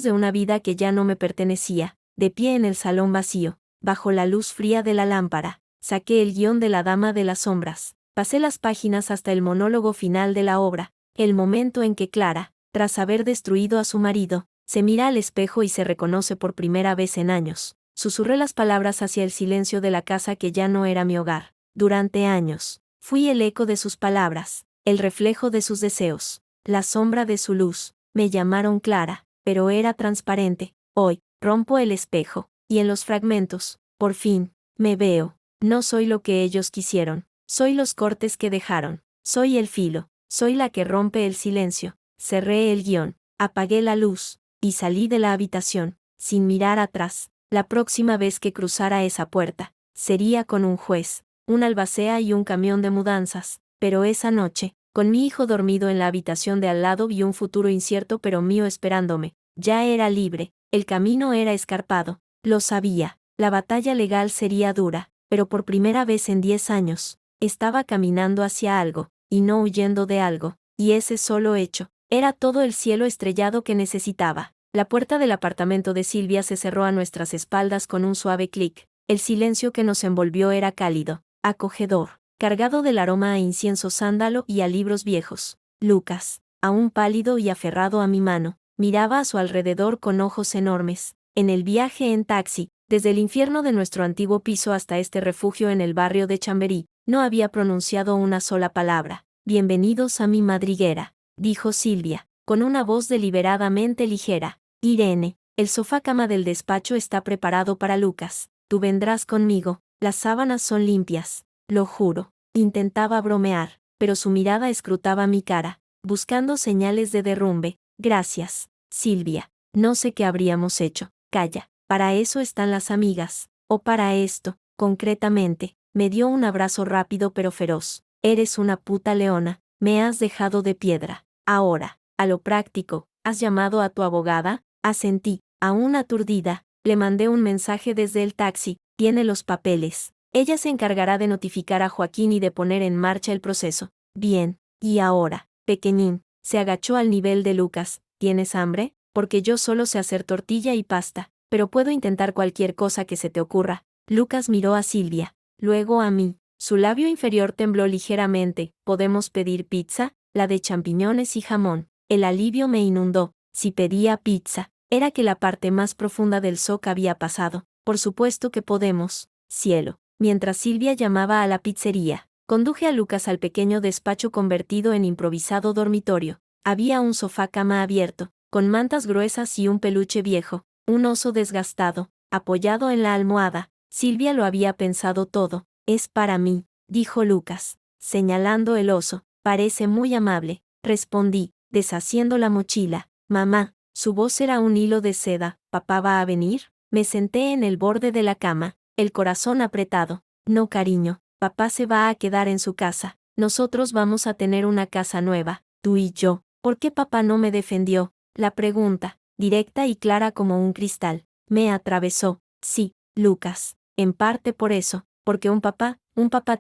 de una vida que ya no me pertenecía. De pie en el salón vacío, bajo la luz fría de la lámpara, saqué el guión de La Dama de las Sombras. Pasé las páginas hasta el monólogo final de la obra, el momento en que Clara, tras haber destruido a su marido, se mira al espejo y se reconoce por primera vez en años. Susurré las palabras hacia el silencio de la casa que ya no era mi hogar. Durante años, fui el eco de sus palabras, el reflejo de sus deseos, la sombra de su luz. Me llamaron Clara, pero era transparente. Hoy, rompo el espejo, y en los fragmentos, por fin, me veo. No soy lo que ellos quisieron, soy los cortes que dejaron, soy el filo, soy la que rompe el silencio. Cerré el guión, apagué la luz, y salí de la habitación, sin mirar atrás. La próxima vez que cruzara esa puerta, sería con un juez, un albacea y un camión de mudanzas. Pero esa noche, con mi hijo dormido en la habitación de al lado, vi un futuro incierto pero mío esperándome. Ya era libre, el camino era escarpado, lo sabía, la batalla legal sería dura, pero por primera vez en 10 años, estaba caminando hacia algo, y no huyendo de algo, y ese solo hecho, era todo el cielo estrellado que necesitaba. La puerta del apartamento de Silvia se cerró a nuestras espaldas con un suave clic. El silencio que nos envolvió era cálido, acogedor, cargado del aroma a incienso sándalo y a libros viejos. Lucas, aún pálido y aferrado a mi mano, miraba a su alrededor con ojos enormes. En el viaje en taxi, desde el infierno de nuestro antiguo piso hasta este refugio en el barrio de Chamberí, no había pronunciado una sola palabra. Bienvenidos a mi madriguera, dijo Silvia, con una voz deliberadamente ligera. Irene, el sofá cama del despacho está preparado para Lucas. Tú vendrás conmigo, las sábanas son limpias. Lo juro. Intentaba bromear, pero su mirada escrutaba mi cara, buscando señales de derrumbe. Gracias, Silvia. No sé qué habríamos hecho. Calla, para eso están las amigas. O para esto, concretamente. Me dio un abrazo rápido pero feroz. Eres una puta leona, me has dejado de piedra. Ahora, a lo práctico, ¿has llamado a tu abogada? Asentí, aún aturdida. Le mandé un mensaje desde el taxi. Tiene los papeles. Ella se encargará de notificar a Joaquín y de poner en marcha el proceso. Bien, y ahora, pequeñín, se agachó al nivel de Lucas. ¿Tienes hambre? Porque yo solo sé hacer tortilla y pasta, pero puedo intentar cualquier cosa que se te ocurra. Lucas miró a Silvia, luego a mí. Su labio inferior tembló ligeramente. ¿Podemos pedir pizza? La de champiñones y jamón. El alivio me inundó. Si pedía pizza, era que la parte más profunda del shock había pasado. Por supuesto que podemos, cielo. Mientras Silvia llamaba a la pizzería, conduje a Lucas al pequeño despacho convertido en improvisado dormitorio. Había un sofá cama abierto, con mantas gruesas y un peluche viejo, un oso desgastado, apoyado en la almohada. Silvia lo había pensado todo. Es para mí, dijo Lucas, señalando el oso. Parece muy amable, respondí, deshaciendo la mochila. Mamá, su voz era un hilo de seda. ¿Papá va a venir? Me senté en el borde de la cama, el corazón apretado. No, cariño, papá se va a quedar en su casa. Nosotros vamos a tener una casa nueva, tú y yo. ¿Por qué papá no me defendió? La pregunta, directa y clara como un cristal, me atravesó. Sí, Lucas, en parte por eso, porque un papá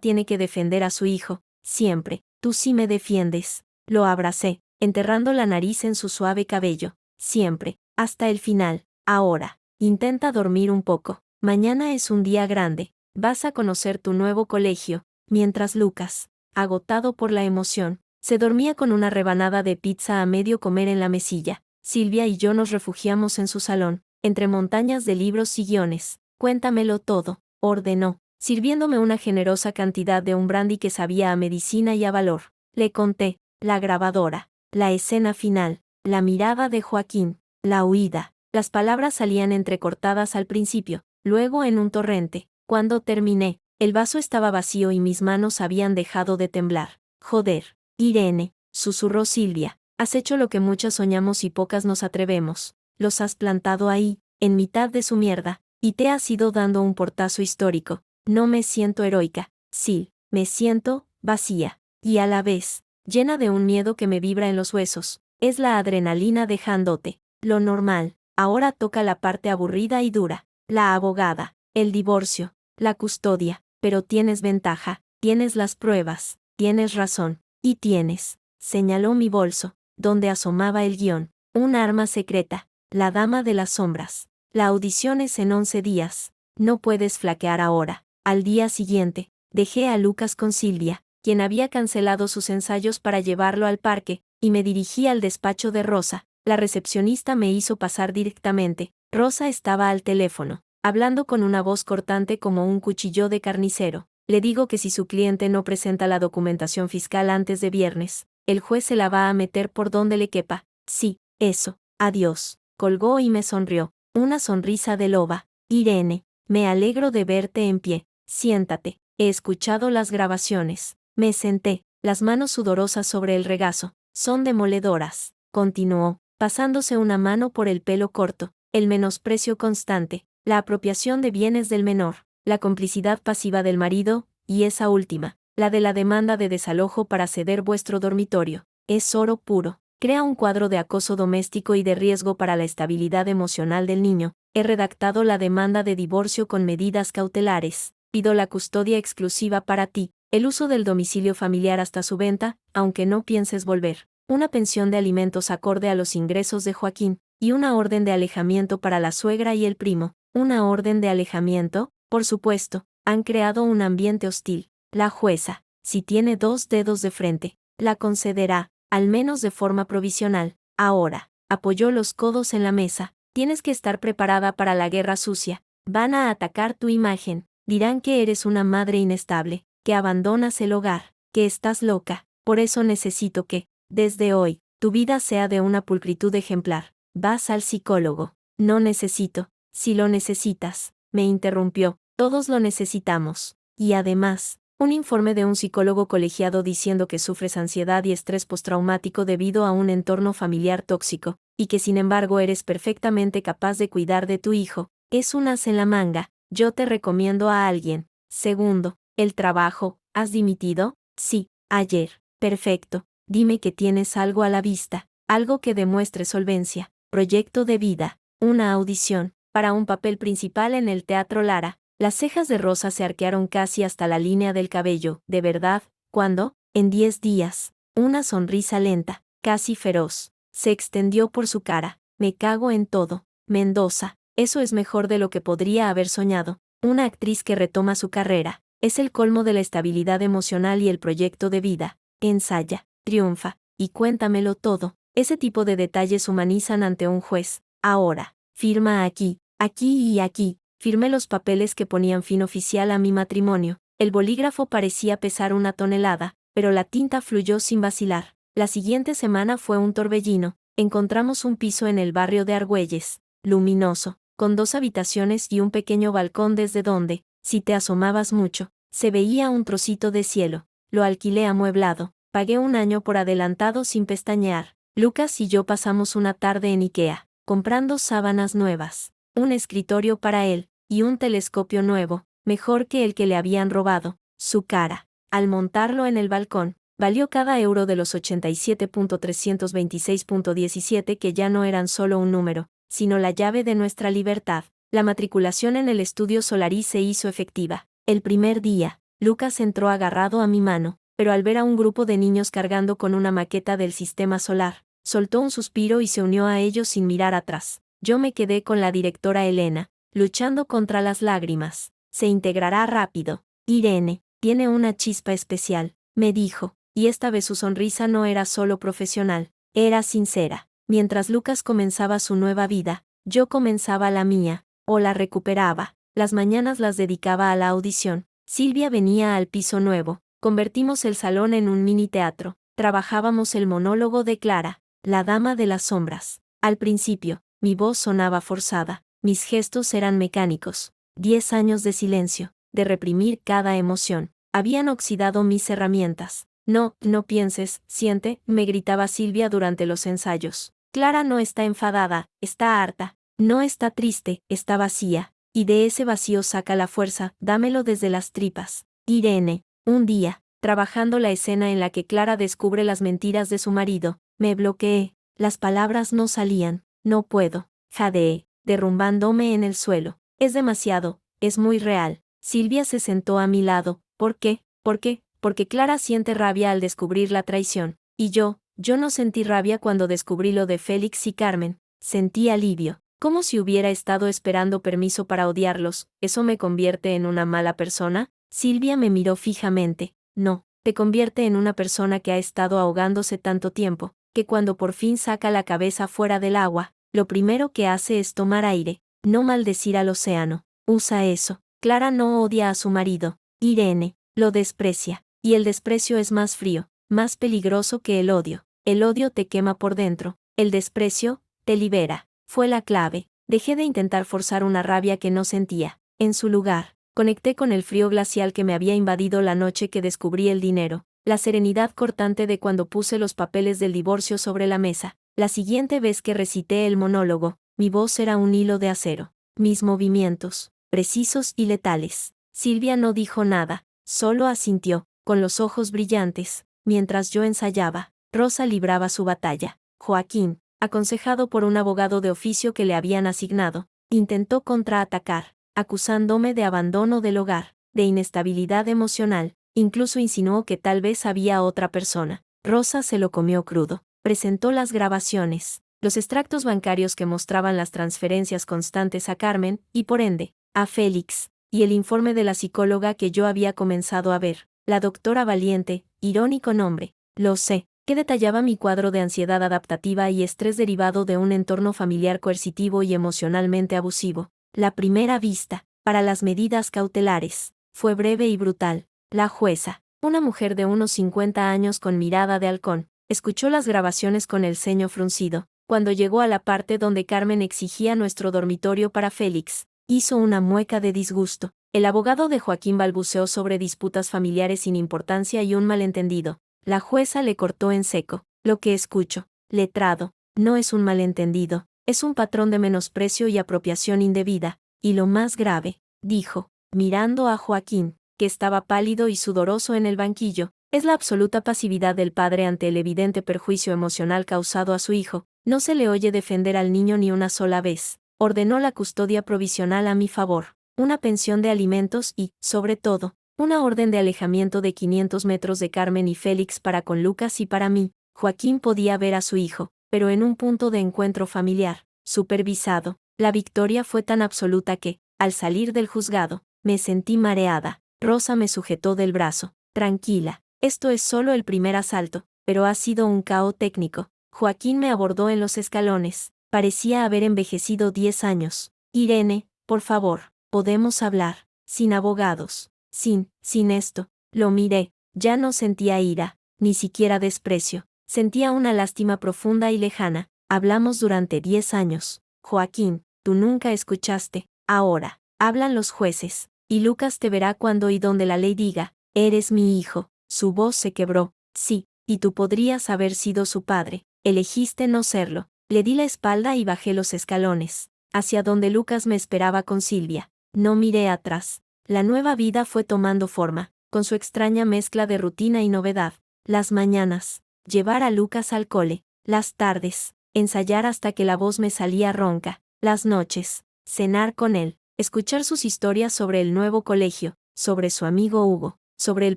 tiene que defender a su hijo, siempre. Tú sí me defiendes. Lo abracé, enterrando la nariz en su suave cabello. Siempre, hasta el final. Ahora, intenta dormir un poco. Mañana es un día grande. vas a conocer tu nuevo colegio, mientras Lucas, agotado por la emoción, se dormía con una rebanada de pizza a medio comer en la mesilla. Silvia y yo nos refugiamos en su salón, entre montañas de libros y guiones. Cuéntamelo todo, ordenó, sirviéndome una generosa cantidad de un brandy que sabía a medicina y a valor. Le conté, la grabadora, la escena final, la mirada de Joaquín, la huida. Las palabras salían entrecortadas al principio, luego en un torrente. Cuando terminé, el vaso estaba vacío y mis manos habían dejado de temblar. Joder, Irene, susurró Silvia, has hecho lo que muchas soñamos y pocas nos atrevemos. Los has plantado ahí, en mitad de su mierda, y te has ido dando un portazo histórico. No me siento heroica, sí, me siento vacía, y a la vez, llena de un miedo que me vibra en los huesos. Es la adrenalina dejándote. Lo normal. Ahora toca la parte aburrida y dura. La abogada, el divorcio, la custodia. Pero tienes ventaja, tienes las pruebas, tienes razón, y tienes, señaló mi bolso, donde asomaba el guión, un arma secreta, la dama de las sombras. La audición es en 11 días. No puedes flaquear ahora. Al día siguiente, dejé a Lucas con Silvia, quien había cancelado sus ensayos para llevarlo al parque, y me dirigí al despacho de Rosa. La recepcionista me hizo pasar directamente. Rosa estaba al teléfono, hablando con una voz cortante como un cuchillo de carnicero. Le digo que si su cliente no presenta la documentación fiscal antes de viernes, el juez se la va a meter por donde le quepa. Sí, eso. Adiós. Colgó y me sonrió. Una sonrisa de loba. Irene, me alegro de verte en pie. Siéntate. He escuchado las grabaciones. Me senté, las manos sudorosas sobre el regazo. Son demoledoras. Continuó, pasándose una mano por el pelo corto. El menosprecio constante, la apropiación de bienes del menor, la complicidad pasiva del marido, y esa última, la de la demanda de desalojo para ceder vuestro dormitorio. Es oro puro. Crea un cuadro de acoso doméstico y de riesgo para la estabilidad emocional del niño. He redactado la demanda de divorcio con medidas cautelares. Pido la custodia exclusiva para ti, el uso del domicilio familiar hasta su venta, aunque no pienses volver. Una pensión de alimentos acorde a los ingresos de Joaquín, y una orden de alejamiento para la suegra y el primo. ¿Una orden de alejamiento? Por supuesto, han creado un ambiente hostil. La jueza, si tiene 2 dedos de frente, la concederá, al menos de forma provisional. Ahora, apoyó los codos en la mesa, tienes que estar preparada para la guerra sucia. Van a atacar tu imagen, dirán que eres una madre inestable, que abandonas el hogar, que estás loca. Por eso necesito que, desde hoy, tu vida sea de una pulcritud ejemplar. Vas al psicólogo. No necesito. Si lo necesitas, me interrumpió. Todos lo necesitamos. Y además, un informe de un psicólogo colegiado diciendo que sufres ansiedad y estrés postraumático debido a un entorno familiar tóxico, y que sin embargo eres perfectamente capaz de cuidar de tu hijo. Es un as en la manga. Yo te recomiendo a alguien. Segundo, el trabajo. ¿Has dimitido? Sí, ayer. Perfecto. Dime que tienes algo a la vista, algo que demuestre solvencia. Proyecto de vida. Una audición, para un papel principal en el Teatro Lara. Las cejas de Rosa se arquearon casi hasta la línea del cabello. ¿De verdad? ¿Cuándo? En 10 días. Una sonrisa lenta, casi feroz, se extendió por su cara. Me cago en todo. Mendoza. Eso es mejor de lo que podría haber soñado. Una actriz que retoma su carrera. Es el colmo de la estabilidad emocional y el proyecto de vida. Ensaya, triunfa, y cuéntamelo todo. Ese tipo de detalles humanizan ante un juez. Ahora, firma aquí, aquí y aquí. Firmé los papeles que ponían fin oficial a mi matrimonio. El bolígrafo parecía pesar 1 tonelada, pero la tinta fluyó sin vacilar. La siguiente semana fue un torbellino. Encontramos un piso en el barrio de Argüelles, luminoso, con 2 habitaciones y un pequeño balcón desde donde, si te asomabas mucho, se veía un trocito de cielo. Lo alquilé amueblado. Pagué 1 año por adelantado sin pestañear. Lucas y yo pasamos una tarde en Ikea, comprando sábanas nuevas, un escritorio para él, y un telescopio nuevo, mejor que el que le habían robado. Su cara, al montarlo en el balcón, valió cada euro de los 87.326.17 que ya no eran solo un número, sino la llave de nuestra libertad. La matriculación en el estudio Solaris se hizo efectiva. El primer día, Lucas entró agarrado a mi mano, pero al ver a un grupo de niños cargando con una maqueta del sistema solar, soltó un suspiro y se unió a ellos sin mirar atrás. Yo me quedé con la directora Elena, luchando contra las lágrimas. se integrará rápido. Irene, tiene una chispa especial, me dijo, y esta vez su sonrisa no era solo profesional, era sincera. Mientras Lucas comenzaba su nueva vida, yo comenzaba la mía, o la recuperaba. Las mañanas las dedicaba a la audición. Silvia venía al piso nuevo, convertimos el salón en un mini teatro, trabajábamos el monólogo de Clara, la dama de las sombras. Al principio, mi voz sonaba forzada, mis gestos eran mecánicos. 10 años de silencio, de reprimir cada emoción, habían oxidado mis herramientas. No, no pienses, siente, me gritaba Silvia durante los ensayos. Clara no está enfadada, está harta, no está triste, está vacía, y de ese vacío saca la fuerza, dámelo desde las tripas. Irene, un día, trabajando la escena en la que Clara descubre las mentiras de su marido, me bloqueé, las palabras no salían, no puedo, jadeé, derrumbándome en el suelo. Es demasiado, es muy real. Silvia se sentó a mi lado. ¿Por qué? ¿Por qué? Porque Clara siente rabia al descubrir la traición. Y yo no sentí rabia cuando descubrí lo de Félix y Carmen. Sentí alivio, como si hubiera estado esperando permiso para odiarlos. ¿Eso me convierte en una mala persona? Silvia me miró fijamente. No, te convierte en una persona que ha estado ahogándose tanto tiempo, que cuando por fin saca la cabeza fuera del agua, lo primero que hace es tomar aire. No maldecir al océano. Usa eso. Clara no odia a su marido. Irene lo desprecia. Y el desprecio es más frío, más peligroso que el odio. El odio te quema por dentro. El desprecio te libera. Fue la clave. Dejé de intentar forzar una rabia que no sentía. En su lugar, conecté con el frío glacial que me había invadido la noche que descubrí el dinero. La serenidad cortante de cuando puse los papeles del divorcio sobre la mesa. La siguiente vez que recité el monólogo, mi voz era un hilo de acero. Mis movimientos, precisos y letales. Silvia no dijo nada, solo asintió, con los ojos brillantes. Mientras yo ensayaba, Rosa libraba su batalla. Joaquín, aconsejado por un abogado de oficio que le habían asignado, intentó contraatacar, acusándome de abandono del hogar, de inestabilidad emocional, incluso insinuó que tal vez había otra persona. Rosa se lo comió crudo. Presentó las grabaciones, los extractos bancarios que mostraban las transferencias constantes a Carmen, y por ende, a Félix, y el informe de la psicóloga que yo había comenzado a ver, la doctora Valiente, irónico nombre, lo sé, que detallaba mi cuadro de ansiedad adaptativa y estrés derivado de un entorno familiar coercitivo y emocionalmente abusivo. La primera vista, para las medidas cautelares, fue breve y brutal. La jueza, una mujer de unos 50 años con mirada de halcón, escuchó las grabaciones con el ceño fruncido. Cuando llegó a la parte donde Carmen exigía nuestro dormitorio para Félix, hizo una mueca de disgusto. El abogado de Joaquín balbuceó sobre disputas familiares sin importancia y un malentendido. La jueza le cortó en seco. Lo que escucho, letrado, no es un malentendido, es un patrón de menosprecio y apropiación indebida. Y lo más grave, dijo, mirando a Joaquín, que estaba pálido y sudoroso en el banquillo, es la absoluta pasividad del padre ante el evidente perjuicio emocional causado a su hijo. No se le oye defender al niño ni una sola vez. Ordenó la custodia provisional a mi favor, una pensión de alimentos y, sobre todo, una orden de alejamiento de 500 metros de Carmen y Félix para con Lucas y para mí. Joaquín podía ver a su hijo, pero en un punto de encuentro familiar, supervisado. La victoria fue tan absoluta que, al salir del juzgado, me sentí mareada. Rosa me sujetó del brazo. Tranquila. Esto es solo el primer asalto, pero ha sido un caos técnico. Joaquín me abordó en los escalones. Parecía haber envejecido 10 años. Irene, por favor, podemos hablar, sin abogados, sin esto. Lo miré, ya no sentía ira, ni siquiera desprecio. Sentía una lástima profunda y lejana. Hablamos durante 10 años. Joaquín, tú nunca escuchaste. Ahora, hablan los jueces, y Lucas te verá cuando y donde la ley diga, eres mi hijo. Su voz se quebró. Sí, y tú podrías haber sido su padre. Elegiste no serlo. Le di la espalda y bajé los escalones, hacia donde Lucas me esperaba con Silvia. No miré atrás. La nueva vida fue tomando forma, con su extraña mezcla de rutina y novedad. Las mañanas, llevar a Lucas al cole. Las tardes, ensayar hasta que la voz me salía ronca. Las noches, cenar con él, escuchar sus historias sobre el nuevo colegio, sobre su amigo Hugo, sobre el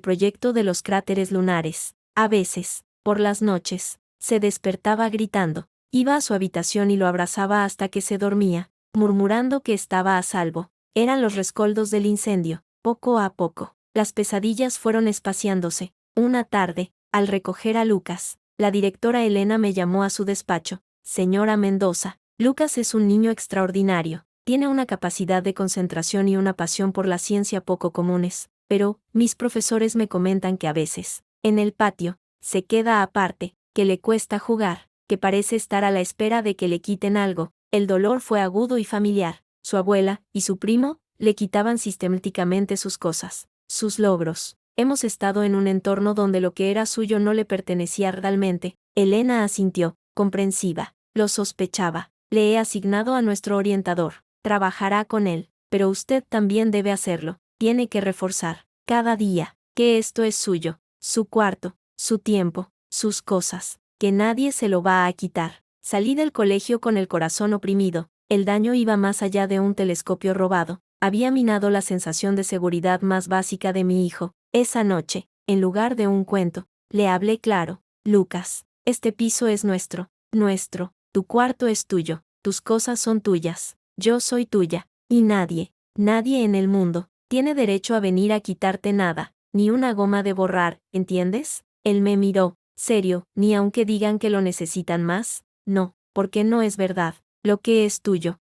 proyecto de los cráteres lunares. A veces, por las noches, se despertaba gritando. Iba a su habitación y lo abrazaba hasta que se dormía, murmurando que estaba a salvo. Eran los rescoldos del incendio. Poco a poco, las pesadillas fueron espaciándose. Una tarde, al recoger a Lucas, la directora Elena me llamó a su despacho. Señora Mendoza, Lucas es un niño extraordinario. Tiene una capacidad de concentración y una pasión por la ciencia poco comunes, pero mis profesores me comentan que a veces, en el patio, se queda aparte, que le cuesta jugar, que parece estar a la espera de que le quiten algo. El dolor fue agudo y familiar. Su abuela y su primo le quitaban sistemáticamente sus cosas, sus logros. Hemos estado en un entorno donde lo que era suyo no le pertenecía realmente. Elena asintió, comprensiva. Lo sospechaba. Le he asignado a nuestro orientador. Trabajará con él, pero usted también debe hacerlo. Tiene que reforzar, cada día, que esto es suyo, su cuarto, su tiempo, sus cosas, que nadie se lo va a quitar. Salí del colegio con el corazón oprimido. El daño iba más allá de un telescopio robado. Había minado la sensación de seguridad más básica de mi hijo. Esa noche, en lugar de un cuento, le hablé claro. Lucas, este piso es nuestro, nuestro. Tu cuarto es tuyo, tus cosas son tuyas, yo soy tuya, y nadie, nadie en el mundo, tiene derecho a venir a quitarte nada, ni una goma de borrar, ¿entiendes? Él me miró, serio, ni aunque digan que lo necesitan más, no, porque no es verdad. Lo que es tuyo,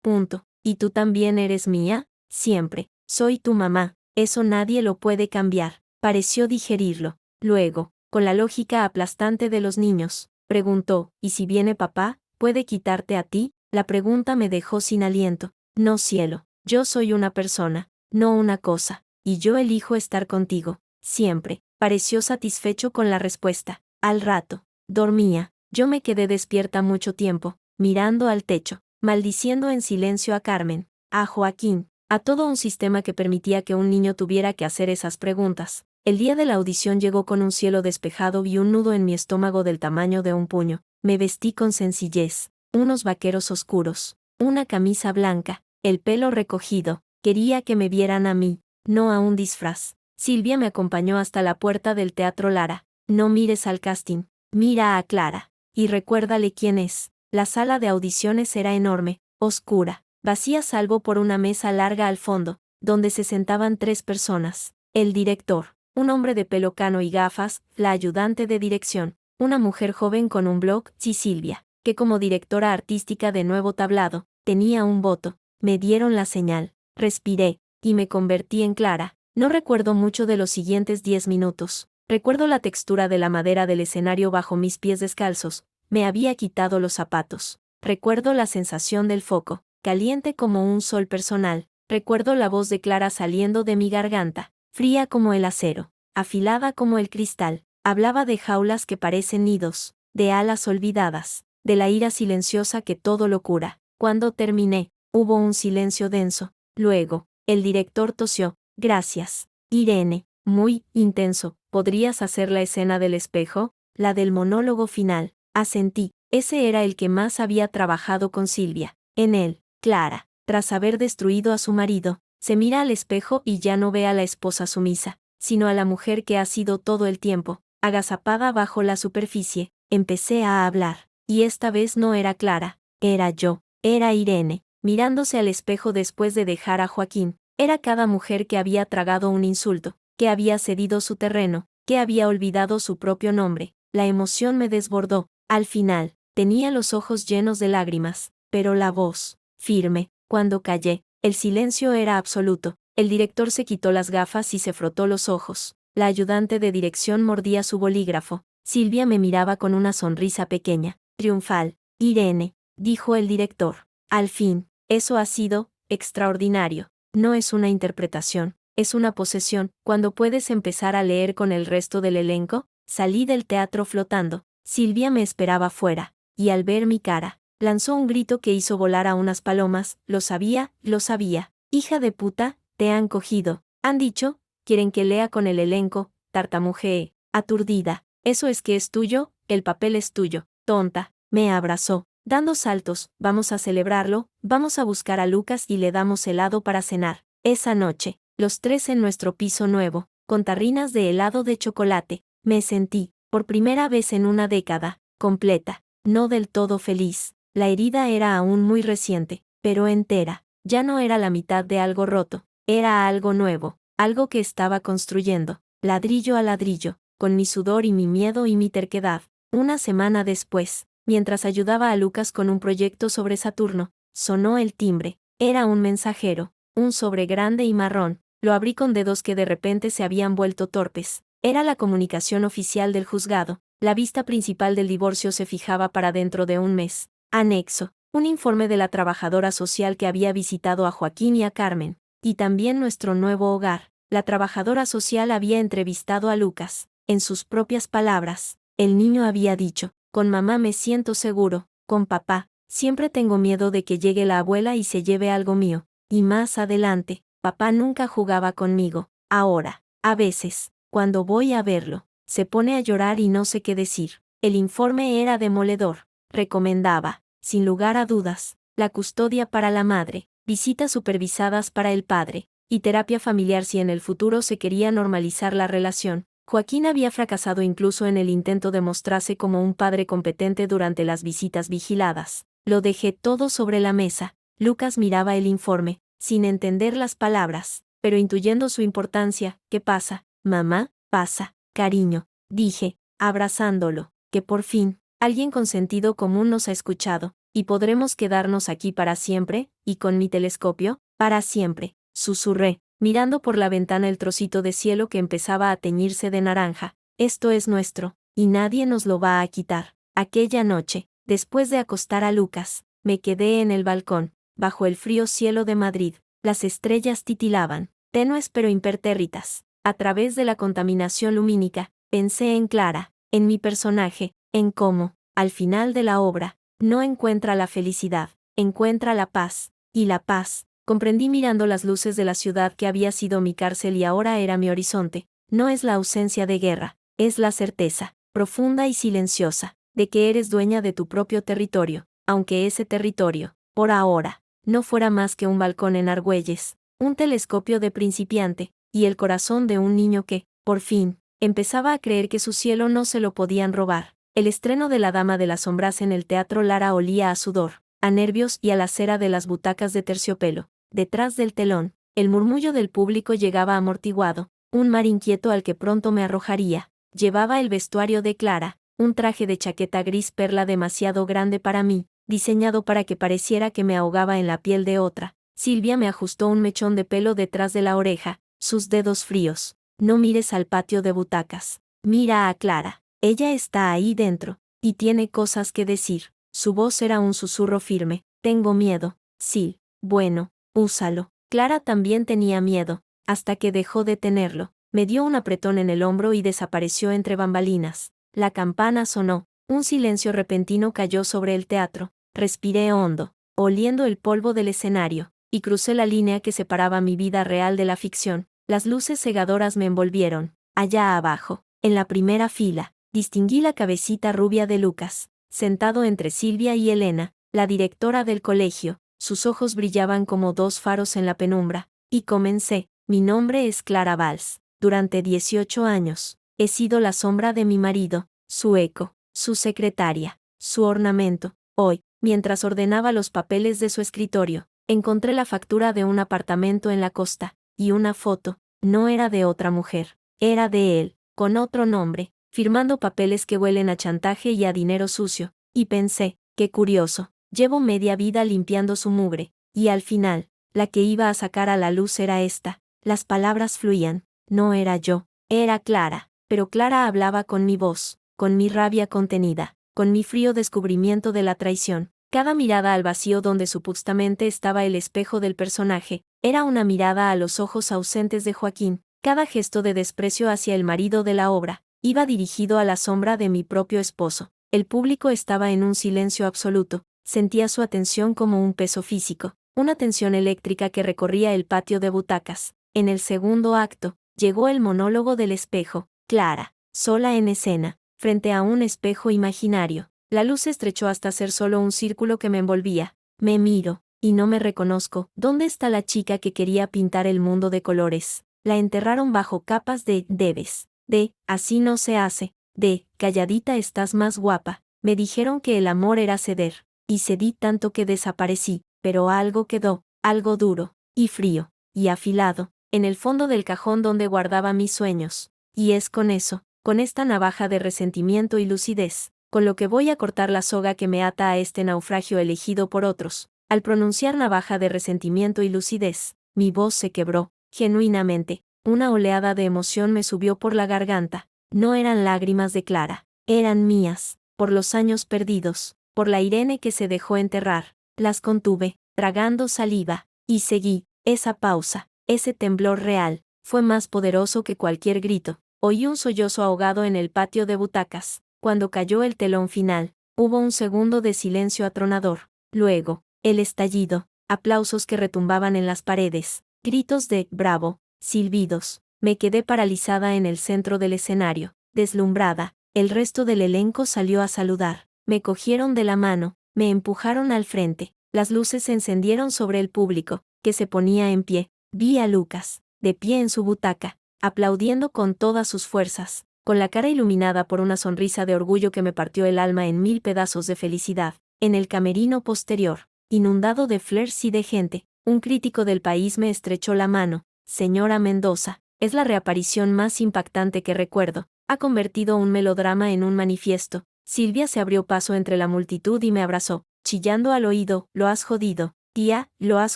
punto. ¿Y tú también eres mía? Siempre. Soy tu mamá, eso nadie lo puede cambiar. Pareció digerirlo. Luego, con la lógica aplastante de los niños, preguntó, ¿y si viene papá, puede quitarte a ti? La pregunta me dejó sin aliento. No, cielo, yo soy una persona, no una cosa, y yo elijo estar contigo, siempre. Pareció satisfecho con la respuesta. Al rato, dormía. Yo me quedé despierta mucho tiempo, mirando al techo, maldiciendo en silencio a Carmen, a Joaquín, a todo un sistema que permitía que un niño tuviera que hacer esas preguntas. El día de la audición llegó con un cielo despejado y un nudo en mi estómago del tamaño de un puño. Me vestí con sencillez, unos vaqueros oscuros, una camisa blanca, el pelo recogido. Quería que me vieran a mí, no a un disfraz. Silvia me acompañó hasta la puerta del Teatro Lara. No mires al casting, mira a Clara. Y recuérdale quién es. La sala de audiciones era enorme, oscura, vacía salvo por una mesa larga al fondo, donde se sentaban 3 personas. El director, un hombre de pelo cano y gafas, la ayudante de dirección, una mujer joven con un blog, y Silvia, que como directora artística de Nuevo Tablado, tenía un voto. Me dieron la señal, respiré, y me convertí en Clara. No recuerdo mucho de los siguientes 10 minutos. Recuerdo la textura de la madera del escenario bajo mis pies descalzos. Me había quitado los zapatos. Recuerdo la sensación del foco, caliente como un sol personal. Recuerdo la voz de Clara saliendo de mi garganta, fría como el acero, afilada como el cristal. Hablaba de jaulas que parecen nidos, de alas olvidadas, de la ira silenciosa que todo lo cura. Cuando terminé, hubo un silencio denso. Luego, el director tosió. Gracias, Irene. Muy intenso. ¿Podrías hacer la escena del espejo? La del monólogo final. Asentí. Ese era el que más había trabajado con Silvia. En él, Clara, tras haber destruido a su marido, se mira al espejo y ya no ve a la esposa sumisa, sino a la mujer que ha sido todo el tiempo, agazapada bajo la superficie. Empecé a hablar, y esta vez no era Clara, era yo, era Irene, mirándose al espejo después de dejar a Joaquín. Era cada mujer que había tragado un insulto, que había cedido su terreno, que había olvidado su propio nombre. La emoción me desbordó. Al final, tenía los ojos llenos de lágrimas, pero la voz, firme. Cuando callé, el silencio era absoluto. El director se quitó las gafas y se frotó los ojos. La ayudante de dirección mordía su bolígrafo. Silvia me miraba con una sonrisa pequeña, triunfal. Irene, dijo el director. Al fin, eso ha sido extraordinario. No es una interpretación, es una posesión. Cuando puedes empezar a leer con el resto del elenco, salí del teatro flotando. Silvia me esperaba fuera, y al ver mi cara, lanzó un grito que hizo volar a unas palomas. Lo sabía, lo sabía. Hija de puta, te han cogido. Han dicho, quieren que lea con el elenco. Tartamujeé, aturdida. Eso es que es tuyo, el papel es tuyo. Tonta. Me abrazó, dando saltos. Vamos a celebrarlo, vamos a buscar a Lucas y le damos helado para cenar. Esa noche, los 3 en nuestro piso nuevo, con tarrinas de helado de chocolate, me sentí, por primera vez en una década, completa, no del todo feliz. La herida era aún muy reciente, pero entera. Ya no era la mitad de algo roto, era algo nuevo, algo que estaba construyendo, ladrillo a ladrillo, con mi sudor y mi miedo y mi terquedad. Una semana después, mientras ayudaba a Lucas con un proyecto sobre Saturno, sonó el timbre. Era un mensajero, un sobre grande y marrón. Lo abrí con dedos que de repente se habían vuelto torpes. Era la comunicación oficial del juzgado. La vista principal del divorcio se fijaba para dentro de un mes. Anexo, un informe de la trabajadora social que había visitado a Joaquín y a Carmen, y también nuestro nuevo hogar. La trabajadora social había entrevistado a Lucas. En sus propias palabras, el niño había dicho: con mamá me siento seguro, con papá, siempre tengo miedo de que llegue la abuela y se lleve algo mío. Y más adelante, papá nunca jugaba conmigo. Ahora, a veces, cuando voy a verlo, se pone a llorar y no sé qué decir. El informe era demoledor. Recomendaba, sin lugar a dudas, la custodia para la madre, visitas supervisadas para el padre, y terapia familiar si en el futuro se quería normalizar la relación. Joaquín había fracasado incluso en el intento de mostrarse como un padre competente durante las visitas vigiladas. Lo dejé todo sobre la mesa. Lucas miraba el informe, sin entender las palabras, pero intuyendo su importancia. ¿Qué pasa, mamá? Pasa, cariño, dije, abrazándolo, que por fin, alguien con sentido común nos ha escuchado, y podremos quedarnos aquí para siempre, y con mi telescopio, para siempre, susurré, mirando por la ventana el trocito de cielo que empezaba a teñirse de naranja. Esto es nuestro, y nadie nos lo va a quitar. Aquella noche, después de acostar a Lucas, me quedé en el balcón, bajo el frío cielo de Madrid. Las estrellas titilaban, tenues pero impertérritas. A través de la contaminación lumínica, pensé en Clara, en mi personaje, en cómo, al final de la obra, no encuentra la felicidad, encuentra la paz, y la paz, comprendí mirando las luces de la ciudad que había sido mi cárcel y ahora era mi horizonte, no es la ausencia de guerra, es la certeza, profunda y silenciosa, de que eres dueña de tu propio territorio, aunque ese territorio, por ahora, no fuera más que un balcón en Argüelles, un telescopio de principiante, y el corazón de un niño que, por fin, empezaba a creer que su cielo no se lo podían robar. El estreno de La Dama de las Sombras en el Teatro Lara olía a sudor, a nervios y a la cera de las butacas de terciopelo. Detrás del telón, el murmullo del público llegaba amortiguado, un mar inquieto al que pronto me arrojaría. Llevaba el vestuario de Clara, un traje de chaqueta gris perla demasiado grande para mí, diseñado para que pareciera que me ahogaba en la piel de otra. Silvia me ajustó un mechón de pelo detrás de la oreja, sus dedos fríos. No mires al patio de butacas, mira a Clara, ella está ahí dentro, y tiene cosas que decir. Su voz era un susurro firme. Tengo miedo, Sil. Bueno, úsalo. Clara también tenía miedo, hasta que dejó de tenerlo. Me dio un apretón en el hombro y desapareció entre bambalinas. La campana sonó, un silencio repentino cayó sobre el teatro. Respiré hondo, oliendo el polvo del escenario, y crucé la línea que separaba mi vida real de la ficción. Las luces cegadoras me envolvieron. Allá abajo, en la primera fila, distinguí la cabecita rubia de Lucas, sentado entre Silvia y Elena, la directora del colegio. Sus ojos brillaban como dos faros en la penumbra, y comencé: mi nombre es Clara Valls. Durante 18 años, he sido la sombra de mi marido, su eco, su secretaria, su ornamento. Hoy, mientras ordenaba los papeles de su escritorio, encontré la factura de un apartamento en la costa, y una foto. No era de otra mujer, era de él, con otro nombre, firmando papeles que huelen a chantaje y a dinero sucio, y pensé, qué curioso, llevo media vida limpiando su mugre, y al final, la que iba a sacar a la luz era esta. Las palabras fluían, no era yo, era Clara, pero Clara hablaba con mi voz, con mi rabia contenida, con mi frío descubrimiento de la traición. Cada mirada al vacío donde supuestamente estaba el espejo del personaje, era una mirada a los ojos ausentes de Joaquín. Cada gesto de desprecio hacia el marido de la obra, iba dirigido a la sombra de mi propio esposo. El público estaba en un silencio absoluto, sentía su atención como un peso físico, una tensión eléctrica que recorría el patio de butacas. En el segundo acto, llegó el monólogo del espejo. Clara, sola en escena, frente a un espejo imaginario. La luz se estrechó hasta ser solo un círculo que me envolvía. Me miro, y no me reconozco. ¿Dónde está la chica que quería pintar el mundo de colores? La enterraron bajo capas de debes, de así no se hace, de calladita estás más guapa. Me dijeron que el amor era ceder, y cedí tanto que desaparecí, pero algo quedó, algo duro, y frío, y afilado, en el fondo del cajón donde guardaba mis sueños. Y es con eso, con esta navaja de resentimiento y lucidez, con lo que voy a cortar la soga que me ata a este naufragio elegido por otros. Al pronunciar navaja de resentimiento y lucidez, mi voz se quebró, genuinamente, una oleada de emoción me subió por la garganta. No eran lágrimas de Clara, eran mías, por los años perdidos, por la Irene que se dejó enterrar. Las contuve, tragando saliva, y seguí. Esa pausa, ese temblor real, fue más poderoso que cualquier grito. Oí un sollozo ahogado en el patio de butacas. Cuando cayó el telón final, hubo un segundo de silencio atronador. Luego, el estallido, aplausos que retumbaban en las paredes, gritos de «bravo», silbidos. Me quedé paralizada en el centro del escenario, deslumbrada. El resto del elenco salió a saludar. Me cogieron de la mano, me empujaron al frente. Las luces se encendieron sobre el público, que se ponía en pie. Vi a Lucas, de pie en su butaca, aplaudiendo con todas sus fuerzas, con la cara iluminada por una sonrisa de orgullo que me partió el alma en 1000 pedazos de felicidad. En el camerino posterior, inundado de flares y de gente, un crítico del país me estrechó la mano. Señora Mendoza, es la reaparición más impactante que recuerdo. Ha convertido un melodrama en un manifiesto. Silvia se abrió paso entre la multitud y me abrazó, chillando al oído, «Lo has jodido, tía, lo has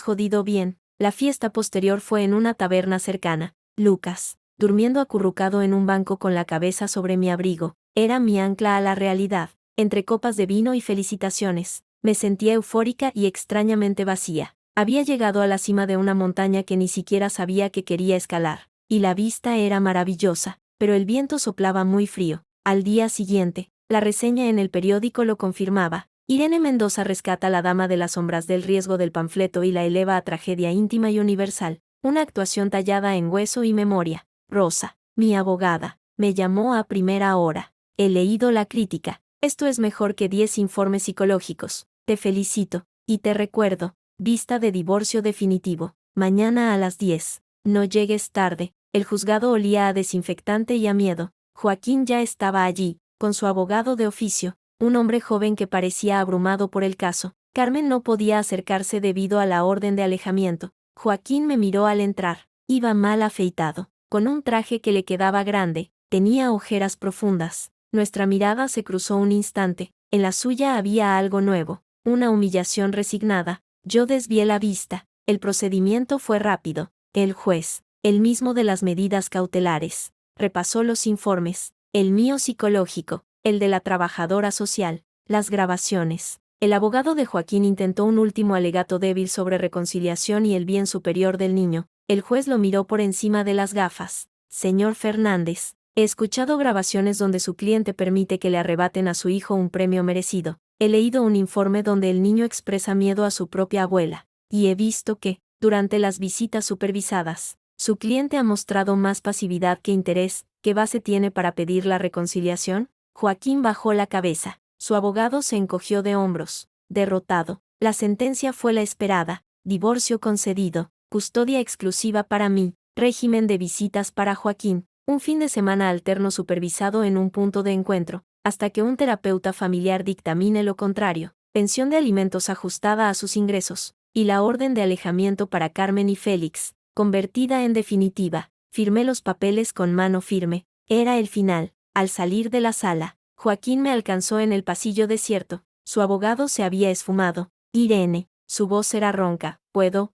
jodido bien». La fiesta posterior fue en una taberna cercana. Lucas, durmiendo acurrucado en un banco con la cabeza sobre mi abrigo, era mi ancla a la realidad. Entre copas de vino y felicitaciones, me sentía eufórica y extrañamente vacía. Había llegado a la cima de una montaña que ni siquiera sabía que quería escalar, y la vista era maravillosa, pero el viento soplaba muy frío. Al día siguiente, la reseña en el periódico lo confirmaba. Irene Mendoza rescata a la dama de las sombras del riesgo del panfleto y la eleva a tragedia íntima y universal. Una actuación tallada en hueso y memoria. Rosa, mi abogada, me llamó a primera hora. He leído la crítica. Esto es mejor que 10 informes psicológicos. Te felicito, y te recuerdo. Vista de divorcio definitivo. Mañana a las 10. No llegues tarde. El juzgado olía a desinfectante y a miedo. Joaquín ya estaba allí, con su abogado de oficio, un hombre joven que parecía abrumado por el caso. Carmen no podía acercarse debido a la orden de alejamiento. Joaquín me miró al entrar. Iba mal afeitado, con un traje que le quedaba grande, tenía ojeras profundas. Nuestra mirada se cruzó un instante. En la suya había algo nuevo, una humillación resignada. Yo desvié la vista. El procedimiento fue rápido. El juez, el mismo de las medidas cautelares, repasó los informes, el mío psicológico, el de la trabajadora social, las grabaciones. El abogado de Joaquín intentó un último alegato débil sobre reconciliación y el bien superior del niño. El juez lo miró por encima de las gafas. Señor Fernández, he escuchado grabaciones donde su cliente permite que le arrebaten a su hijo un premio merecido. He leído un informe donde el niño expresa miedo a su propia abuela. Y he visto que, durante las visitas supervisadas, su cliente ha mostrado más pasividad que interés. ¿Qué base tiene para pedir la reconciliación? Joaquín bajó la cabeza. Su abogado se encogió de hombros. Derrotado. La sentencia fue la esperada. Divorcio concedido. Custodia exclusiva para mí. Régimen de visitas para Joaquín. Un fin de semana alterno supervisado en un punto de encuentro, hasta que un terapeuta familiar dictamine lo contrario. Pensión de alimentos ajustada a sus ingresos. Y la orden de alejamiento para Carmen y Félix, convertida en definitiva. Firmé los papeles con mano firme. Era el final. Al salir de la sala, Joaquín me alcanzó en el pasillo desierto. Su abogado se había esfumado. Irene, su voz era ronca. ¿Puedo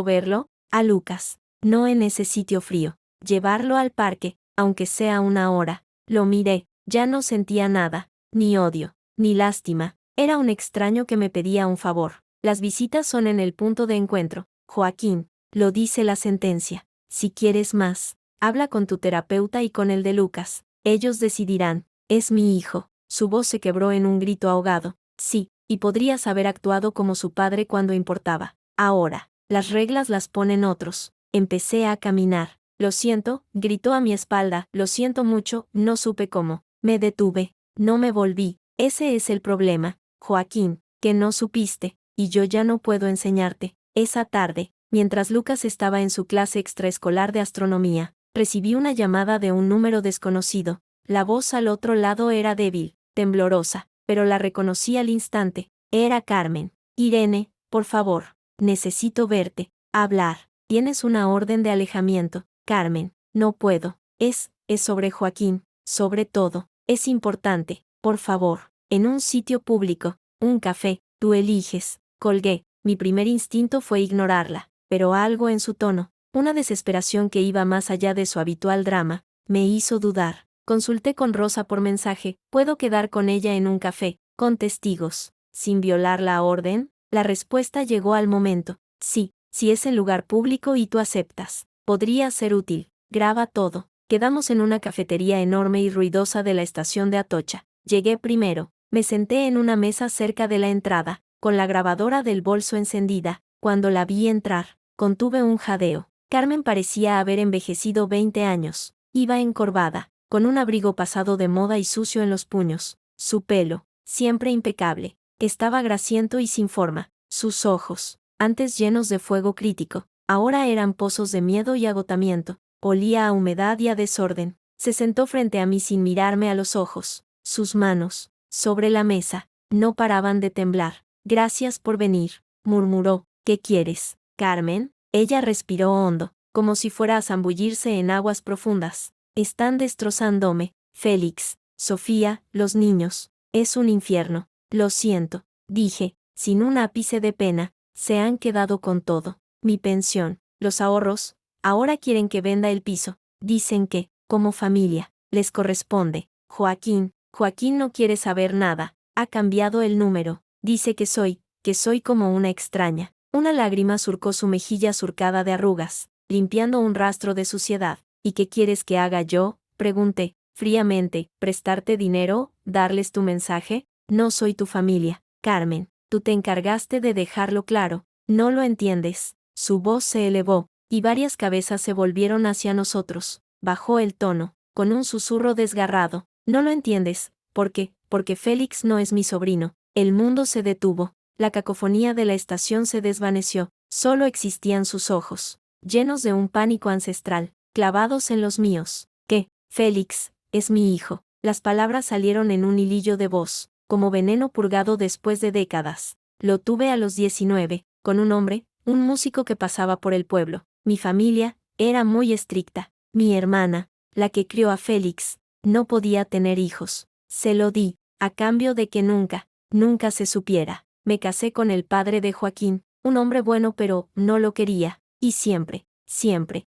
verlo? A Lucas. No en ese sitio frío. Llevarlo al parque, aunque sea una hora. Lo miré. Ya no sentía nada. Ni odio, ni lástima. Era un extraño que me pedía un favor. Las visitas son en el punto de encuentro. Joaquín, lo dice la sentencia. Si quieres más, habla con tu terapeuta y con el de Lucas. Ellos decidirán. Es mi hijo. Su voz se quebró en un grito ahogado. Sí, y podrías haber actuado como su padre cuando importaba. Ahora, las reglas las ponen otros. Empecé a caminar. Lo siento, gritó a mi espalda. Lo siento mucho, no supe cómo. Me detuve. No me volví. Ese es el problema, Joaquín, que no supiste, y yo ya no puedo enseñarte. Esa tarde, mientras Lucas estaba en su clase extraescolar de astronomía, recibí una llamada de un número desconocido. La voz al otro lado era débil, temblorosa, pero la reconocí al instante. Era Carmen. Irene, por favor, Necesito verte. Hablar. Tienes una orden de alejamiento. Carmen. No puedo. Es sobre Joaquín. Sobre todo. Es importante. Por favor. En un sitio público. Un café. Tú eliges. Colgué. Mi primer instinto fue ignorarla. Pero algo en su tono, una desesperación que iba más allá de su habitual drama, me hizo dudar. Consulté con Rosa por mensaje. ¿Puedo quedar con ella en un café, con testigos, sin violar la orden? La respuesta llegó al momento. Sí, si es en lugar público y tú aceptas. Podría ser útil. Graba todo. Quedamos en una cafetería enorme y ruidosa de la estación de Atocha. Llegué primero. Me senté en una mesa cerca de la entrada, con la grabadora del bolso encendida. Cuando la vi entrar, contuve un jadeo. Carmen parecía haber envejecido 20 años. Iba encorvada, con un abrigo pasado de moda y sucio en los puños. Su pelo, siempre impecable, estaba grasiento y sin forma. Sus ojos, antes llenos de fuego crítico, ahora eran pozos de miedo y agotamiento. Olía a humedad y a desorden. Se sentó frente a mí sin mirarme a los ojos. Sus manos, sobre la mesa, no paraban de temblar. Gracias por venir, murmuró. ¿Qué quieres, Carmen? Ella respiró hondo, como si fuera a zambullirse en aguas profundas. Están destrozándome, Félix, Sofía, los niños. Es un infierno. Lo siento, dije, sin un ápice de pena. Se han quedado con todo. Mi pensión, los ahorros. Ahora quieren que venda el piso. Dicen que, como familia, les corresponde. Joaquín no quiere saber nada. Ha cambiado el número. Dice que soy como una extraña. Una lágrima surcó su mejilla surcada de arrugas, limpiando un rastro de suciedad. ¿Y qué quieres que haga yo? Pregunté, fríamente. ¿Prestarte dinero? ¿Darles tu mensaje? No soy tu familia, Carmen. Tú te encargaste de dejarlo claro. No lo entiendes. Su voz se elevó, y varias cabezas se volvieron hacia nosotros. Bajó el tono, con un susurro desgarrado. No lo entiendes. ¿Por qué? Porque Félix no es mi sobrino. El mundo se detuvo. La cacofonía de la estación se desvaneció. Solo existían sus ojos, llenos de un pánico ancestral, clavados en los míos. ¿Qué? Félix, es mi hijo. Las palabras salieron en un hilillo de voz, como veneno purgado después de décadas. Lo tuve a los 19, con un hombre, un músico que pasaba por el pueblo. Mi familia era muy estricta. Mi hermana, la que crió a Félix, no podía tener hijos. Se lo di, a cambio de que nunca se supiera. Me casé con el padre de Joaquín, un hombre bueno pero no lo quería, y siempre,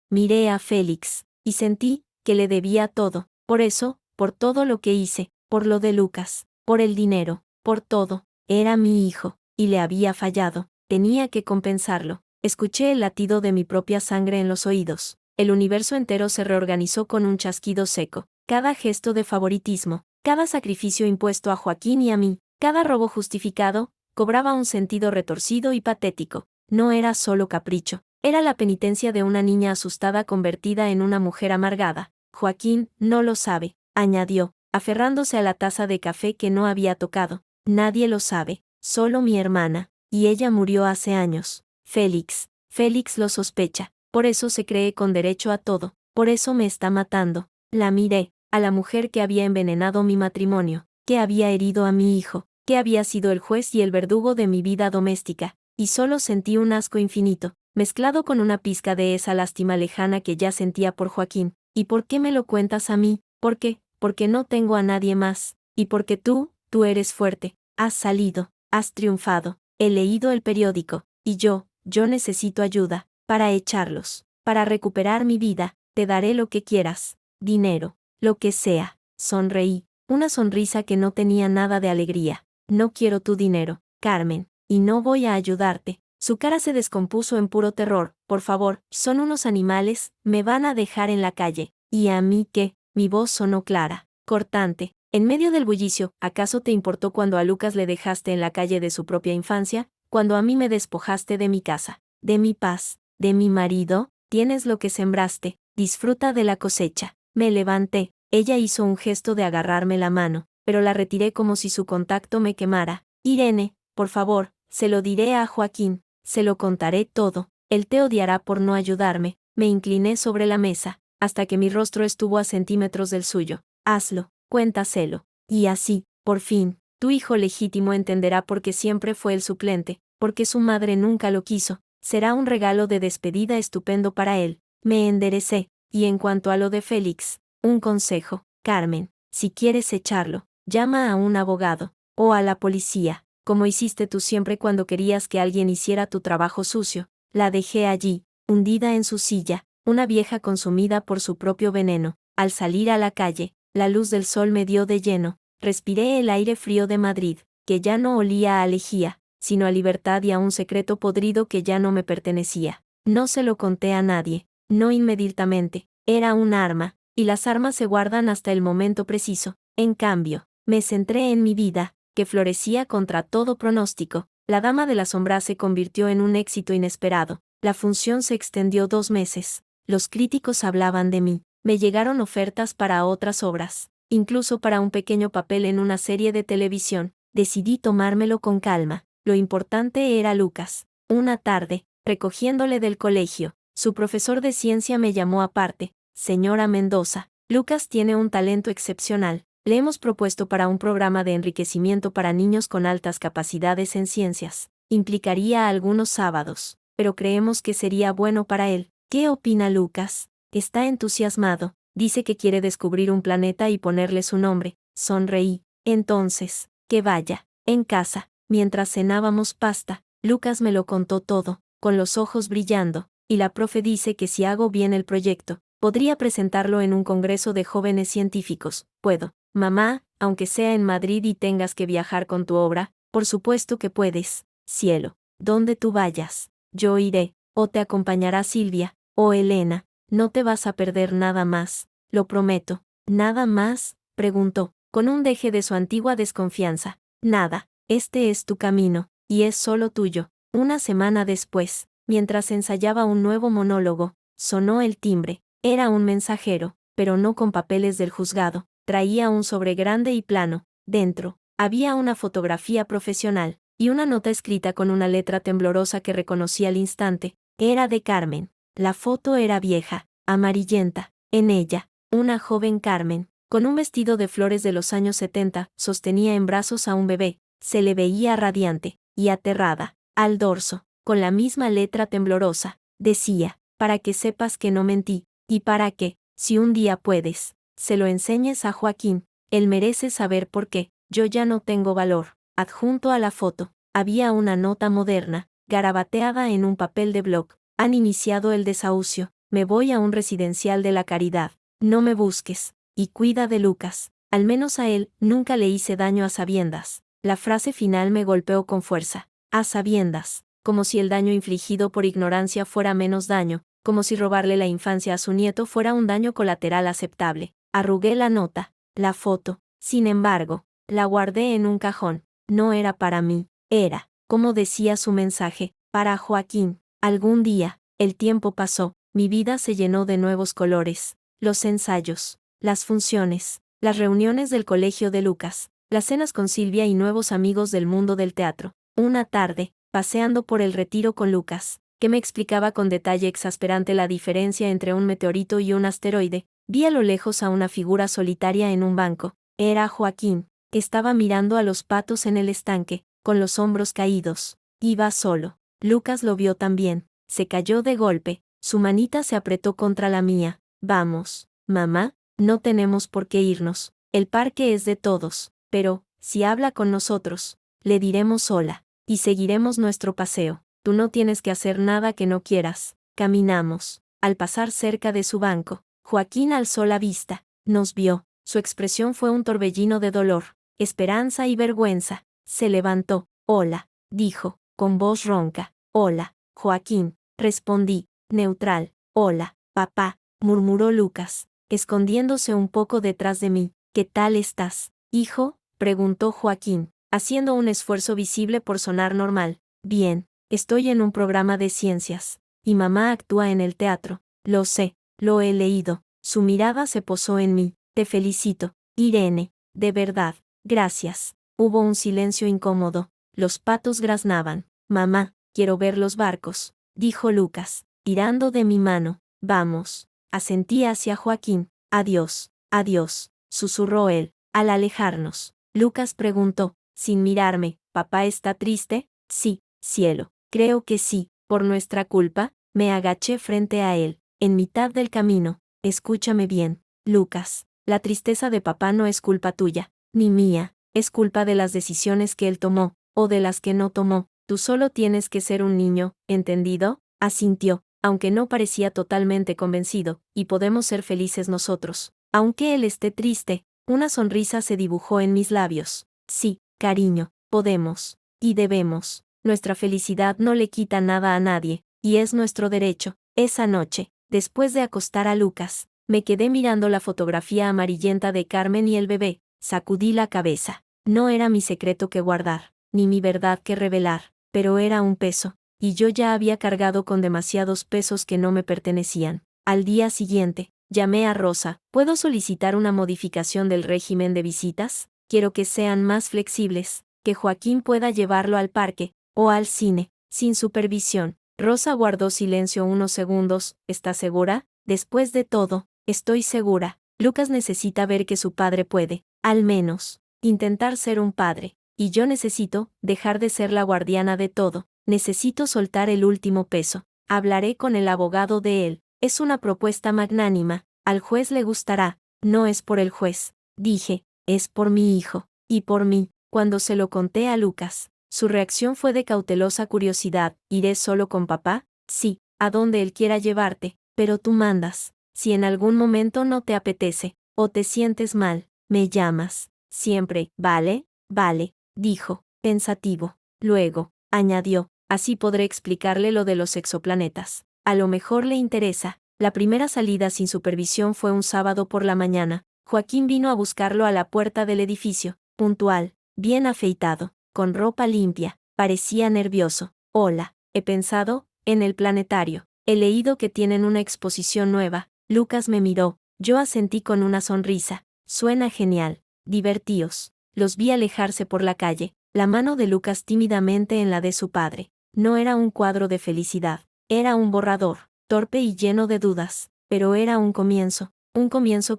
miré a Félix, y sentí que le debía todo. Por eso, por todo lo que hice, por lo de Lucas, por el dinero, por todo. Era mi hijo, y le había fallado. Tenía que compensarlo. Escuché el latido de mi propia sangre en los oídos. El universo entero se reorganizó con un chasquido seco. Cada gesto de favoritismo, cada sacrificio impuesto a Joaquín y a mí, cada robo justificado, cobraba un sentido retorcido y patético. No era solo capricho, era la penitencia de una niña asustada convertida en una mujer amargada. Joaquín no lo sabe, añadió, aferrándose a la taza de café que no había tocado. Nadie lo sabe, solo mi hermana, y ella murió hace años. Félix lo sospecha, por eso se cree con derecho a todo, por eso me está matando. La miré, a la mujer que había envenenado mi matrimonio, que había herido a mi hijo, que había sido el juez y el verdugo de mi vida doméstica, y solo sentí un asco infinito, mezclado con una pizca de esa lástima lejana que ya sentía por Joaquín. ¿Y por qué me lo cuentas a mí? ¿Por qué? Porque no tengo a nadie más, y porque tú eres fuerte, has salido, has triunfado, he leído el periódico, y yo necesito ayuda, para echarlos, para recuperar mi vida. Te daré lo que quieras, dinero, lo que sea. Sonreí, una sonrisa que no tenía nada de alegría. No quiero tu dinero, Carmen, y no voy a ayudarte. Su cara se descompuso en puro terror. Por favor, son unos animales, me van a dejar en la calle. ¿Y a mí qué? Mi voz sonó clara, cortante, en medio del bullicio. ¿Acaso te importó cuando a Lucas le dejaste en la calle de su propia infancia? Cuando a mí me despojaste de mi casa, de mi paz, de mi marido. Tienes lo que sembraste, disfruta de la cosecha. Me levanté, ella hizo un gesto de agarrarme la mano, pero la retiré como si su contacto me quemara. Irene, por favor, se lo diré a Joaquín, se lo contaré todo. Él te odiará por no ayudarme. Me incliné sobre la mesa, hasta que mi rostro estuvo a centímetros del suyo. Hazlo, cuéntaselo. Y así, por fin, tu hijo legítimo entenderá por qué siempre fue el suplente, porque su madre nunca lo quiso. Será un regalo de despedida estupendo para él. Me enderecé, y en cuanto a lo de Félix, un consejo, Carmen, si quieres echarlo, llama a un abogado, o a la policía, como hiciste tú siempre cuando querías que alguien hiciera tu trabajo sucio. La dejé allí, hundida en su silla, una vieja consumida por su propio veneno. Al salir a la calle, la luz del sol me dio de lleno, respiré el aire frío de Madrid, que ya no olía a lejía, sino a libertad y a un secreto podrido que ya no me pertenecía. No se lo conté a nadie, no inmediatamente, era un arma, y las armas se guardan hasta el momento preciso. En cambio, me centré en mi vida, que florecía contra todo pronóstico. La Dama de la Sombra se convirtió en un éxito inesperado. La función se extendió 2 meses. Los críticos hablaban de mí. Me llegaron ofertas para otras obras, incluso para un pequeño papel en una serie de televisión. Decidí tomármelo con calma. Lo importante era Lucas. Una tarde, recogiéndole del colegio, su profesor de ciencia me llamó aparte. Señora Mendoza, Lucas tiene un talento excepcional. Le hemos propuesto para un programa de enriquecimiento para niños con altas capacidades en ciencias. Implicaría algunos sábados, pero creemos que sería bueno para él. ¿Qué opina Lucas? Está entusiasmado. Dice que quiere descubrir un planeta y ponerle su nombre. Sonreí. Entonces, que vaya. En casa, mientras cenábamos pasta, Lucas me lo contó todo, con los ojos brillando, y la profe dice que si hago bien el proyecto, podría presentarlo en un congreso de jóvenes científicos. Puedo. Mamá, aunque sea en Madrid y tengas que viajar con tu obra, por supuesto que puedes. Cielo. Donde tú vayas, yo iré, o te acompañará Silvia, o Elena. No te vas a perder nada más, lo prometo. ¿Nada más?, preguntó, con un deje de su antigua desconfianza. Nada, este es tu camino, y es solo tuyo. Una semana después, mientras ensayaba un nuevo monólogo, sonó el timbre. Era un mensajero, pero no con papeles del juzgado. Traía un sobre grande y plano. Dentro, había una fotografía profesional, y una nota escrita con una letra temblorosa que reconocí al instante. Era de Carmen. La foto era vieja, amarillenta. En ella, una joven Carmen, con un vestido de flores de los años 70, sostenía en brazos a un bebé. Se le veía radiante y aterrada. Al dorso, con la misma letra temblorosa, decía, para que sepas que no mentí, y para que, si un día puedes, se lo enseñes a Joaquín. Él merece saber por qué. Yo ya no tengo valor. Adjunto a la foto, había una nota moderna, garabateada en un papel de blog. Han iniciado el desahucio. Me voy a un residencial de la caridad. No me busques. Y cuida de Lucas. Al menos a él, nunca le hice daño a sabiendas. La frase final me golpeó con fuerza. A sabiendas. Como si el daño infligido por ignorancia fuera menos daño, como si robarle la infancia a su nieto fuera un daño colateral aceptable. Arrugué la nota, la foto, sin embargo, la guardé en un cajón. No era para mí, era, como decía su mensaje, para Joaquín. Algún día, el tiempo pasó, mi vida se llenó de nuevos colores. Los ensayos, las funciones, las reuniones del colegio de Lucas, las cenas con Silvia y nuevos amigos del mundo del teatro. Una tarde, paseando por el Retiro con Lucas, que me explicaba con detalle exasperante la diferencia entre un meteorito y un asteroide, vi a lo lejos a una figura solitaria en un banco. Era Joaquín, que estaba mirando a los patos en el estanque, con los hombros caídos. Iba solo. Lucas lo vio también. Se cayó de golpe, su manita se apretó contra la mía. Vamos, mamá, no tenemos por qué irnos. El parque es de todos, pero, si habla con nosotros, le diremos hola, y seguiremos nuestro paseo. Tú no tienes que hacer nada que no quieras. Caminamos. Al pasar cerca de su banco, Joaquín alzó la vista, nos vio. Su expresión fue un torbellino de dolor, esperanza y vergüenza. Se levantó. Hola, dijo, con voz ronca. Hola, Joaquín, respondí, neutral. Hola, papá, murmuró Lucas, escondiéndose un poco detrás de mí. ¿Qué tal estás, hijo?, preguntó Joaquín, haciendo un esfuerzo visible por sonar normal. Bien, estoy en un programa de ciencias, y mamá actúa en el teatro. Lo sé, lo he leído. Su mirada se posó en mí. Te felicito, Irene, de verdad, gracias. Hubo un silencio incómodo. Los patos graznaban. Mamá, quiero ver los barcos, dijo Lucas, tirando de mi mano. Vamos. Asentí hacia Joaquín. Adiós, adiós, susurró él. Al alejarnos, Lucas preguntó, sin mirarme, ¿papá está triste? Sí, cielo. Creo que sí, por nuestra culpa. Me agaché frente a él, en mitad del camino. Escúchame bien, Lucas. La tristeza de papá no es culpa tuya, ni mía, es culpa de las decisiones que él tomó, o de las que no tomó. Tú solo tienes que ser un niño, ¿entendido? Asintió, aunque no parecía totalmente convencido, y podemos ser felices nosotros. Aunque él esté triste, una sonrisa se dibujó en mis labios. Sí, cariño, podemos, y debemos. Nuestra felicidad no le quita nada a nadie, y es nuestro derecho. Esa noche, después de acostar a Lucas, me quedé mirando la fotografía amarillenta de Carmen y el bebé, sacudí la cabeza. No era mi secreto que guardar, ni mi verdad que revelar, pero era un peso, y yo ya había cargado con demasiados pesos que no me pertenecían. Al día siguiente, llamé a Rosa. ¿Puedo solicitar una modificación del régimen de visitas? Quiero que sean más flexibles, que Joaquín pueda llevarlo al parque, o al cine, sin supervisión. Rosa guardó silencio unos segundos. ¿Está segura? Después de todo, estoy segura. Lucas necesita ver que su padre puede, al menos, intentar ser un padre. Y yo necesito dejar de ser la guardiana de todo. Necesito soltar el último peso. Hablaré con el abogado de él. Es una propuesta magnánima. Al juez le gustará. No es por el juez, dije, es por mi hijo. Y por mí. Cuando se lo conté a Lucas, su reacción fue de cautelosa curiosidad. ¿Iré solo con papá? Sí, a donde él quiera llevarte, pero tú mandas. Si en algún momento no te apetece, o te sientes mal, me llamas. Siempre, ¿vale? Vale, dijo, pensativo. Luego, añadió, así podré explicarle lo de los exoplanetas. A lo mejor le interesa. La primera salida sin supervisión fue un sábado por la mañana. Joaquín vino a buscarlo a la puerta del edificio, puntual, bien afeitado, con ropa limpia. Parecía nervioso. Hola, he pensado, en el planetario. He leído que tienen una exposición nueva. Lucas me miró. Yo asentí con una sonrisa. Suena genial. Divertíos. Los vi alejarse por la calle, la mano de Lucas tímidamente en la de su padre. No era un cuadro de felicidad. Era un borrador, torpe y lleno de dudas, pero era un comienzo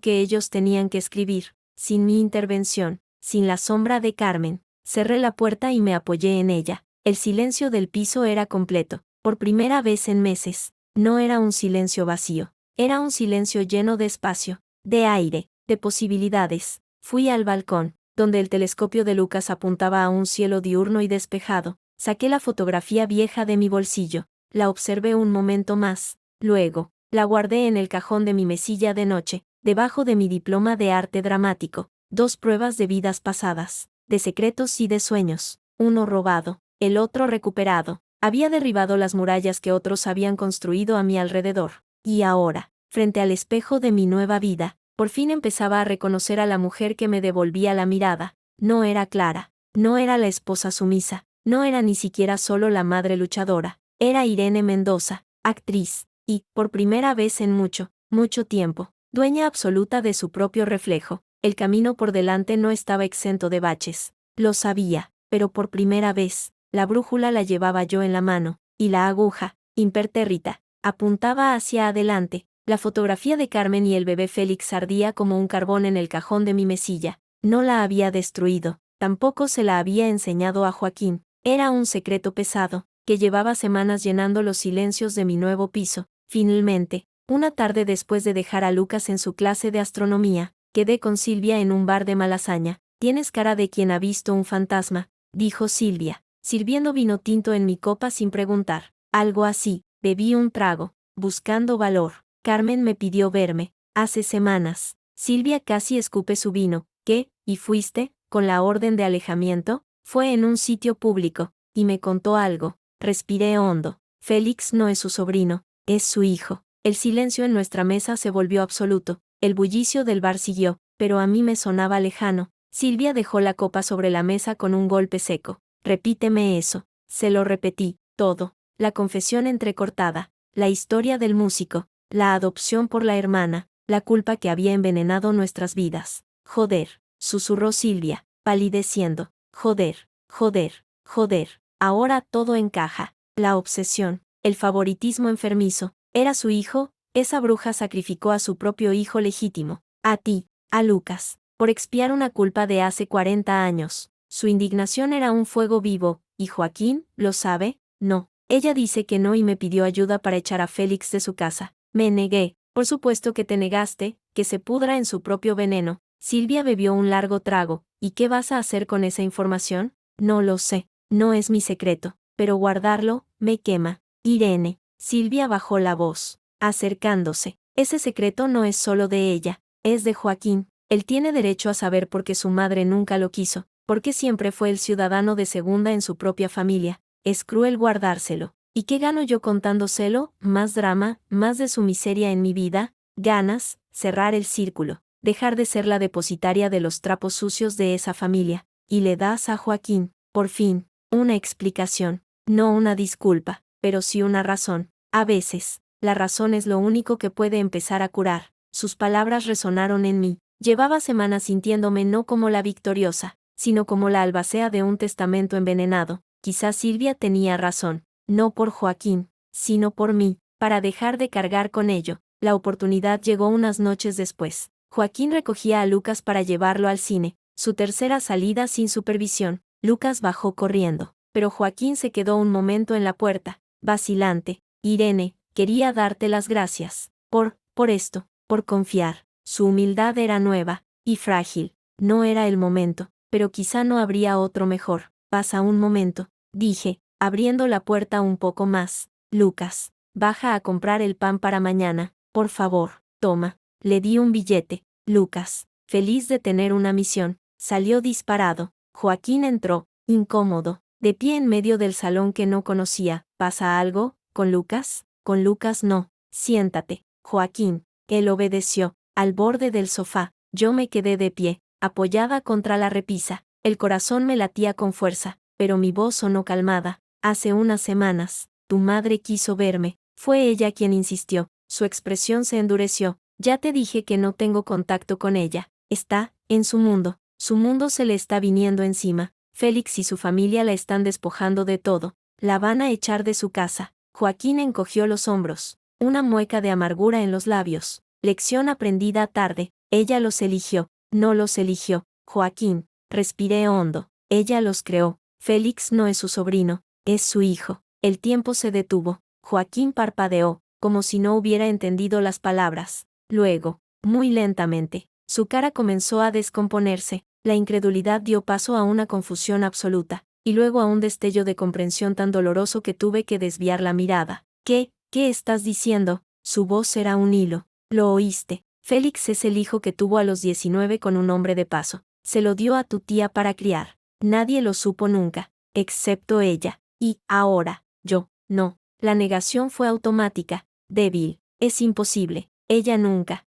que ellos tenían que escribir, sin mi intervención, sin la sombra de Carmen. Cerré la puerta y me apoyé en ella. El silencio del piso era completo, por primera vez en meses. No era un silencio vacío, era un silencio lleno de espacio, de aire, de posibilidades. Fui al balcón, donde el telescopio de Lucas apuntaba a un cielo diurno y despejado. Saqué la fotografía vieja de mi bolsillo. La observé un momento más, luego, la guardé en el cajón de mi mesilla de noche, debajo de mi diploma de arte dramático. 2 pruebas de vidas pasadas, de secretos y de sueños, uno robado, el otro recuperado. Había derribado las murallas que otros habían construido a mi alrededor. Y ahora, frente al espejo de mi nueva vida, por fin empezaba a reconocer a la mujer que me devolvía la mirada. No era Clara, no era la esposa sumisa, no era ni siquiera solo la madre luchadora. Era Irene Mendoza, actriz, y, por primera vez en mucho, mucho tiempo, dueña absoluta de su propio reflejo. El camino por delante no estaba exento de baches. Lo sabía, pero por primera vez, la brújula la llevaba yo en la mano, y la aguja, impertérrita, apuntaba hacia adelante. La fotografía de Carmen y el bebé Félix ardía como un carbón en el cajón de mi mesilla. No la había destruido, tampoco se la había enseñado a Joaquín. Era un secreto pesado, que llevaba semanas llenando los silencios de mi nuevo piso. Finalmente, una tarde después de dejar a Lucas en su clase de astronomía, quedé con Silvia en un bar de Malasaña. «Tienes cara de quien ha visto un fantasma», dijo Silvia, sirviendo vino tinto en mi copa sin preguntar. Algo así. Bebí un trago, buscando valor. Carmen me pidió verme, hace semanas. Silvia casi escupe su vino. ¿Qué? ¿Y fuiste, con la orden de alejamiento? Fue en un sitio público, y me contó algo. Respiré hondo. Félix no es su sobrino, es su hijo. El silencio en nuestra mesa se volvió absoluto. El bullicio del bar siguió, pero a mí me sonaba lejano. Silvia dejó la copa sobre la mesa con un golpe seco. Repíteme eso. Se lo repetí, todo. La confesión entrecortada, la historia del músico, la adopción por la hermana, la culpa que había envenenado nuestras vidas. Joder, susurró Silvia, palideciendo. Joder, joder, joder. Ahora todo encaja. La obsesión, el favoritismo enfermizo. Era su hijo, esa bruja sacrificó a su propio hijo legítimo. A ti, a Lucas, por expiar una culpa de hace 40 años. Su indignación era un fuego vivo. ¿Y Joaquín, lo sabe? No. Ella dice que no y me pidió ayuda para echar a Félix de su casa. Me negué. Por supuesto que te negaste, que se pudra en su propio veneno. Silvia bebió un largo trago. ¿Y qué vas a hacer con esa información? No lo sé. No es mi secreto. Pero guardarlo, me quema. Irene. Silvia bajó la voz, acercándose. Ese secreto no es solo de ella, es de Joaquín. Él tiene derecho a saber por qué su madre nunca lo quiso, porque siempre fue el ciudadano de segunda en su propia familia. Es cruel guardárselo. ¿Y qué gano yo contándoselo? Más drama, más de su miseria en mi vida. Ganas, cerrar el círculo, dejar de ser la depositaria de los trapos sucios de esa familia. Y le das a Joaquín, por fin, una explicación, no una disculpa, pero sí una razón. A veces, la razón es lo único que puede empezar a curar. Sus palabras resonaron en mí. Llevaba semanas sintiéndome no como la victoriosa, sino como la albacea de un testamento envenenado. Quizás Silvia tenía razón, no por Joaquín, sino por mí, para dejar de cargar con ello. La oportunidad llegó unas noches después. Joaquín recogía a Lucas para llevarlo al cine, su tercera salida sin supervisión. Lucas bajó corriendo, pero Joaquín se quedó un momento en la puerta, vacilante. Irene, quería darte las gracias. Por esto, por confiar. Su humildad era nueva, y frágil. No era el momento, pero quizá no habría otro mejor. Pasa un momento, dije, abriendo la puerta un poco más. Lucas, baja a comprar el pan para mañana, por favor, toma. Le di un billete. Lucas, feliz de tener una misión, salió disparado. Joaquín entró, incómodo, de pie en medio del salón que no conocía. ¿Pasa algo? ¿Con Lucas? Con Lucas no. Siéntate, Joaquín. Él obedeció. Al borde del sofá, yo me quedé de pie, apoyada contra la repisa. El corazón me latía con fuerza, pero mi voz sonó calmada. Hace unas semanas, tu madre quiso verme. Fue ella quien insistió. Su expresión se endureció. Ya te dije que no tengo contacto con ella. Está en su mundo. Su mundo se le está viniendo encima. Félix y su familia la están despojando de todo. La van a echar de su casa. Joaquín encogió los hombros. Una mueca de amargura en los labios. Lección aprendida tarde. Ella los eligió. No los eligió. Joaquín. Respiré hondo. Ella los creó. Félix no es su sobrino, es su hijo. El tiempo se detuvo. Joaquín parpadeó, como si no hubiera entendido las palabras. Luego, muy lentamente, su cara comenzó a descomponerse. La incredulidad dio paso a una confusión absoluta, y luego a un destello de comprensión tan doloroso que tuve que desviar la mirada. ¿Qué estás diciendo? Su voz era un hilo. ¿Lo oíste? Félix es el hijo que tuvo a los 19 con un hombre de paso. Se lo dio a tu tía para criar. Nadie lo supo nunca, excepto ella. Y, ahora, yo, no. La negación fue automática, débil. Es imposible. Ella nunca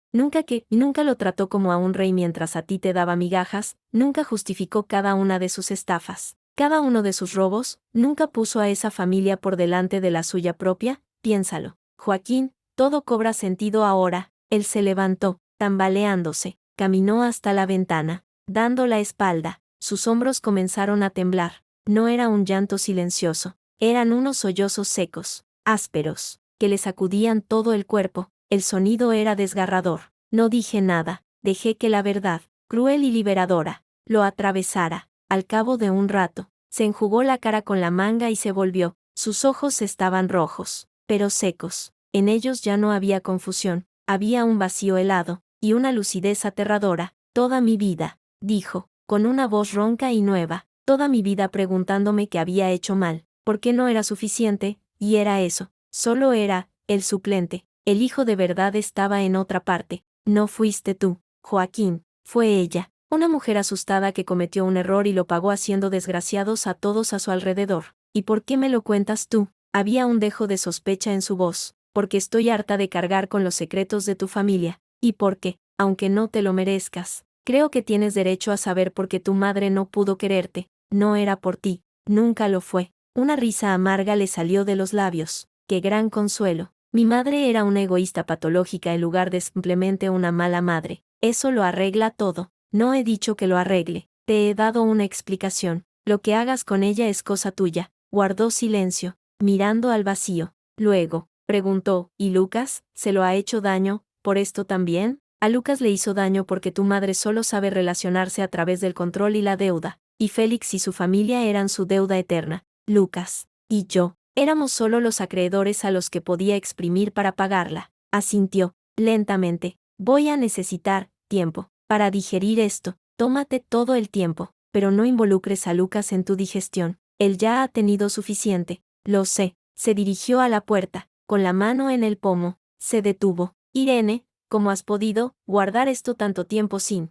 lo trató como a un rey mientras a ti te daba migajas, nunca justificó cada una de sus estafas, cada uno de sus robos, nunca puso a esa familia por delante de la suya propia. Piénsalo. Joaquín, todo cobra sentido ahora. Él se levantó, tambaleándose, caminó hasta la ventana, dando la espalda. Sus hombros comenzaron a temblar. No era un llanto silencioso, eran unos sollozos secos, ásperos, que le sacudían todo el cuerpo. El sonido era desgarrador. No dije nada, dejé que la verdad, cruel y liberadora, lo atravesara. Al cabo de un rato, se enjugó la cara con la manga y se volvió. Sus ojos estaban rojos, pero secos. En ellos ya no había confusión, había un vacío helado, y una lucidez aterradora. Toda mi vida, dijo, con una voz ronca y nueva, toda mi vida preguntándome qué había hecho mal, por qué no era suficiente, y era eso, solo era, el suplente. El hijo de verdad estaba en otra parte. No fuiste tú, Joaquín, fue ella, una mujer asustada que cometió un error y lo pagó haciendo desgraciados a todos a su alrededor. ¿Y por qué me lo cuentas tú? Había un dejo de sospecha en su voz. Porque estoy harta de cargar con los secretos de tu familia, y porque, aunque no te lo merezcas, creo que tienes derecho a saber por qué tu madre no pudo quererte. No era por ti, nunca lo fue. Una risa amarga le salió de los labios. ¡Qué gran consuelo! Mi madre era una egoísta patológica en lugar de simplemente una mala madre. Eso lo arregla todo. No he dicho que lo arregle. Te he dado una explicación. Lo que hagas con ella es cosa tuya. Guardó silencio, mirando al vacío. Luego, preguntó, ¿y Lucas? ¿Se lo ha hecho daño, por esto también? A Lucas le hizo daño porque tu madre solo sabe relacionarse a través del control y la deuda. y Félix y su familia eran su deuda eterna. Lucas y yo éramos solo los acreedores a los que podía exprimir para pagarla. Asintió, lentamente. Voy a necesitar tiempo para digerir esto. Tómate todo el tiempo, pero no involucres a Lucas en tu digestión. Él ya ha tenido suficiente. Lo sé. Se dirigió a la puerta, con la mano en el pomo. Se detuvo. Irene, ¿cómo has podido guardar esto tanto tiempo sin